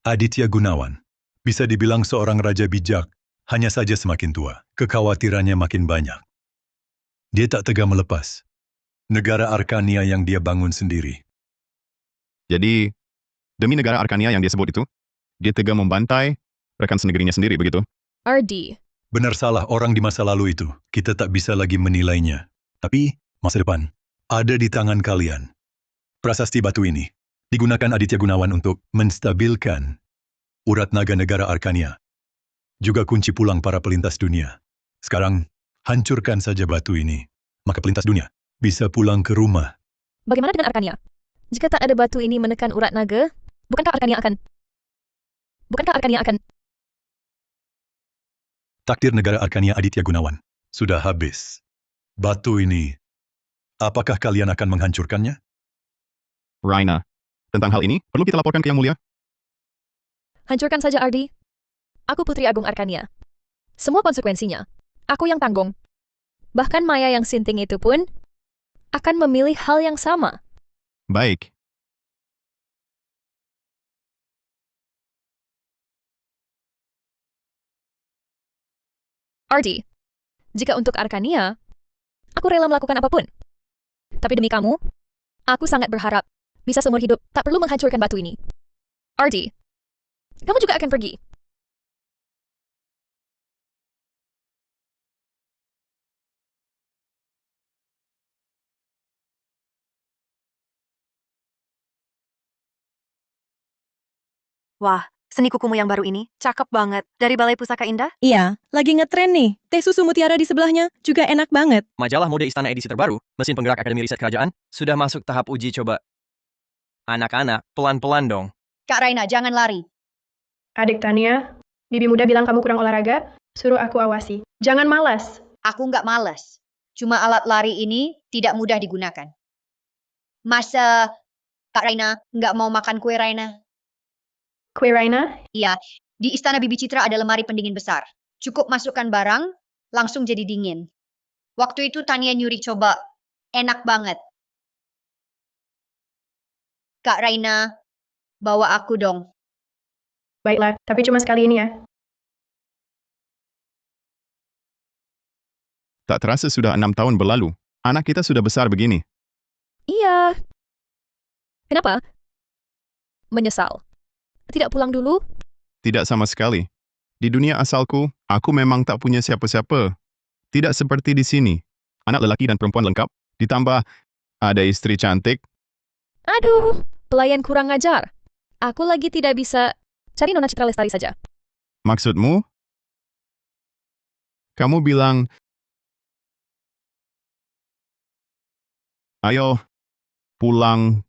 Aditya Gunawan, bisa dibilang seorang raja bijak, hanya saja semakin tua, kekhawatirannya makin banyak. Dia tak tega melepas negara Arkania yang dia bangun sendiri. Jadi, demi negara Arkania yang dia sebut itu, dia tega membantai rekan senegerinya sendiri, begitu? RD. Benar salah orang di masa lalu itu, kita tak bisa lagi menilainya. Tapi, masa depan, ada di tangan kalian. Prasasti batu ini digunakan Aditya Gunawan untuk menstabilkan urat naga negara Arkania. Juga kunci pulang para pelintas dunia. Sekarang, hancurkan saja batu ini. Maka pelintas dunia bisa pulang ke rumah. Bagaimana dengan Arkania? Jika tak ada batu ini menekan urat naga, bukankah Arkania akan... Takdir negara Arkania Aditya Gunawan sudah habis. Batu ini, apakah kalian akan menghancurkannya? Raina, tentang hal ini, perlu kita laporkan ke Yang Mulia? Hancurkan saja, RD. Aku Putri Agung Arkania. Semua konsekuensinya, aku yang tanggung. Bahkan Maya yang sinting itu pun akan memilih hal yang sama. Baik. Ardi, jika untuk Arkania, aku rela melakukan apapun. Tapi demi kamu, aku sangat berharap bisa seumur hidup tak perlu menghancurkan batu ini. Ardi, kamu juga akan pergi. Wah, seni kukumu yang baru ini cakep banget. Dari Balai Pusaka Indah? Iya, lagi ngetren nih. Teh susu mutiara di sebelahnya juga enak banget. Majalah mode istana edisi terbaru, mesin penggerak Akademi Riset Kerajaan, sudah masuk tahap uji coba. Anak-anak, pelan-pelan dong. Kak Raina, jangan lari. Adik Tania, Bibi muda bilang kamu kurang olahraga, suruh aku awasi. Jangan malas. Aku nggak malas. Cuma alat lari ini tidak mudah digunakan. Masa Kak Raina nggak mau makan kue Raina? Kue Raina? Iya, di Istana Bibi Citra ada lemari pendingin besar. Cukup masukkan barang, langsung jadi dingin. Waktu itu Tania nyuri coba. Enak banget. Kak Raina, bawa aku dong. Baiklah, tapi cuma sekali ini ya. Tak terasa sudah 6 tahun berlalu. Anak kita sudah besar begini. Iya. Kenapa? Menyesal. Tidak pulang dulu? Tidak sama sekali. Di dunia asalku, aku memang tak punya siapa-siapa. Tidak seperti di sini. Anak lelaki dan perempuan lengkap. Ditambah, ada istri cantik. Aduh, pelayan kurang ajar. Aku lagi tidak bisa cari Nona Citra Lestari saja. Maksudmu? Kamu bilang, ayo, pulang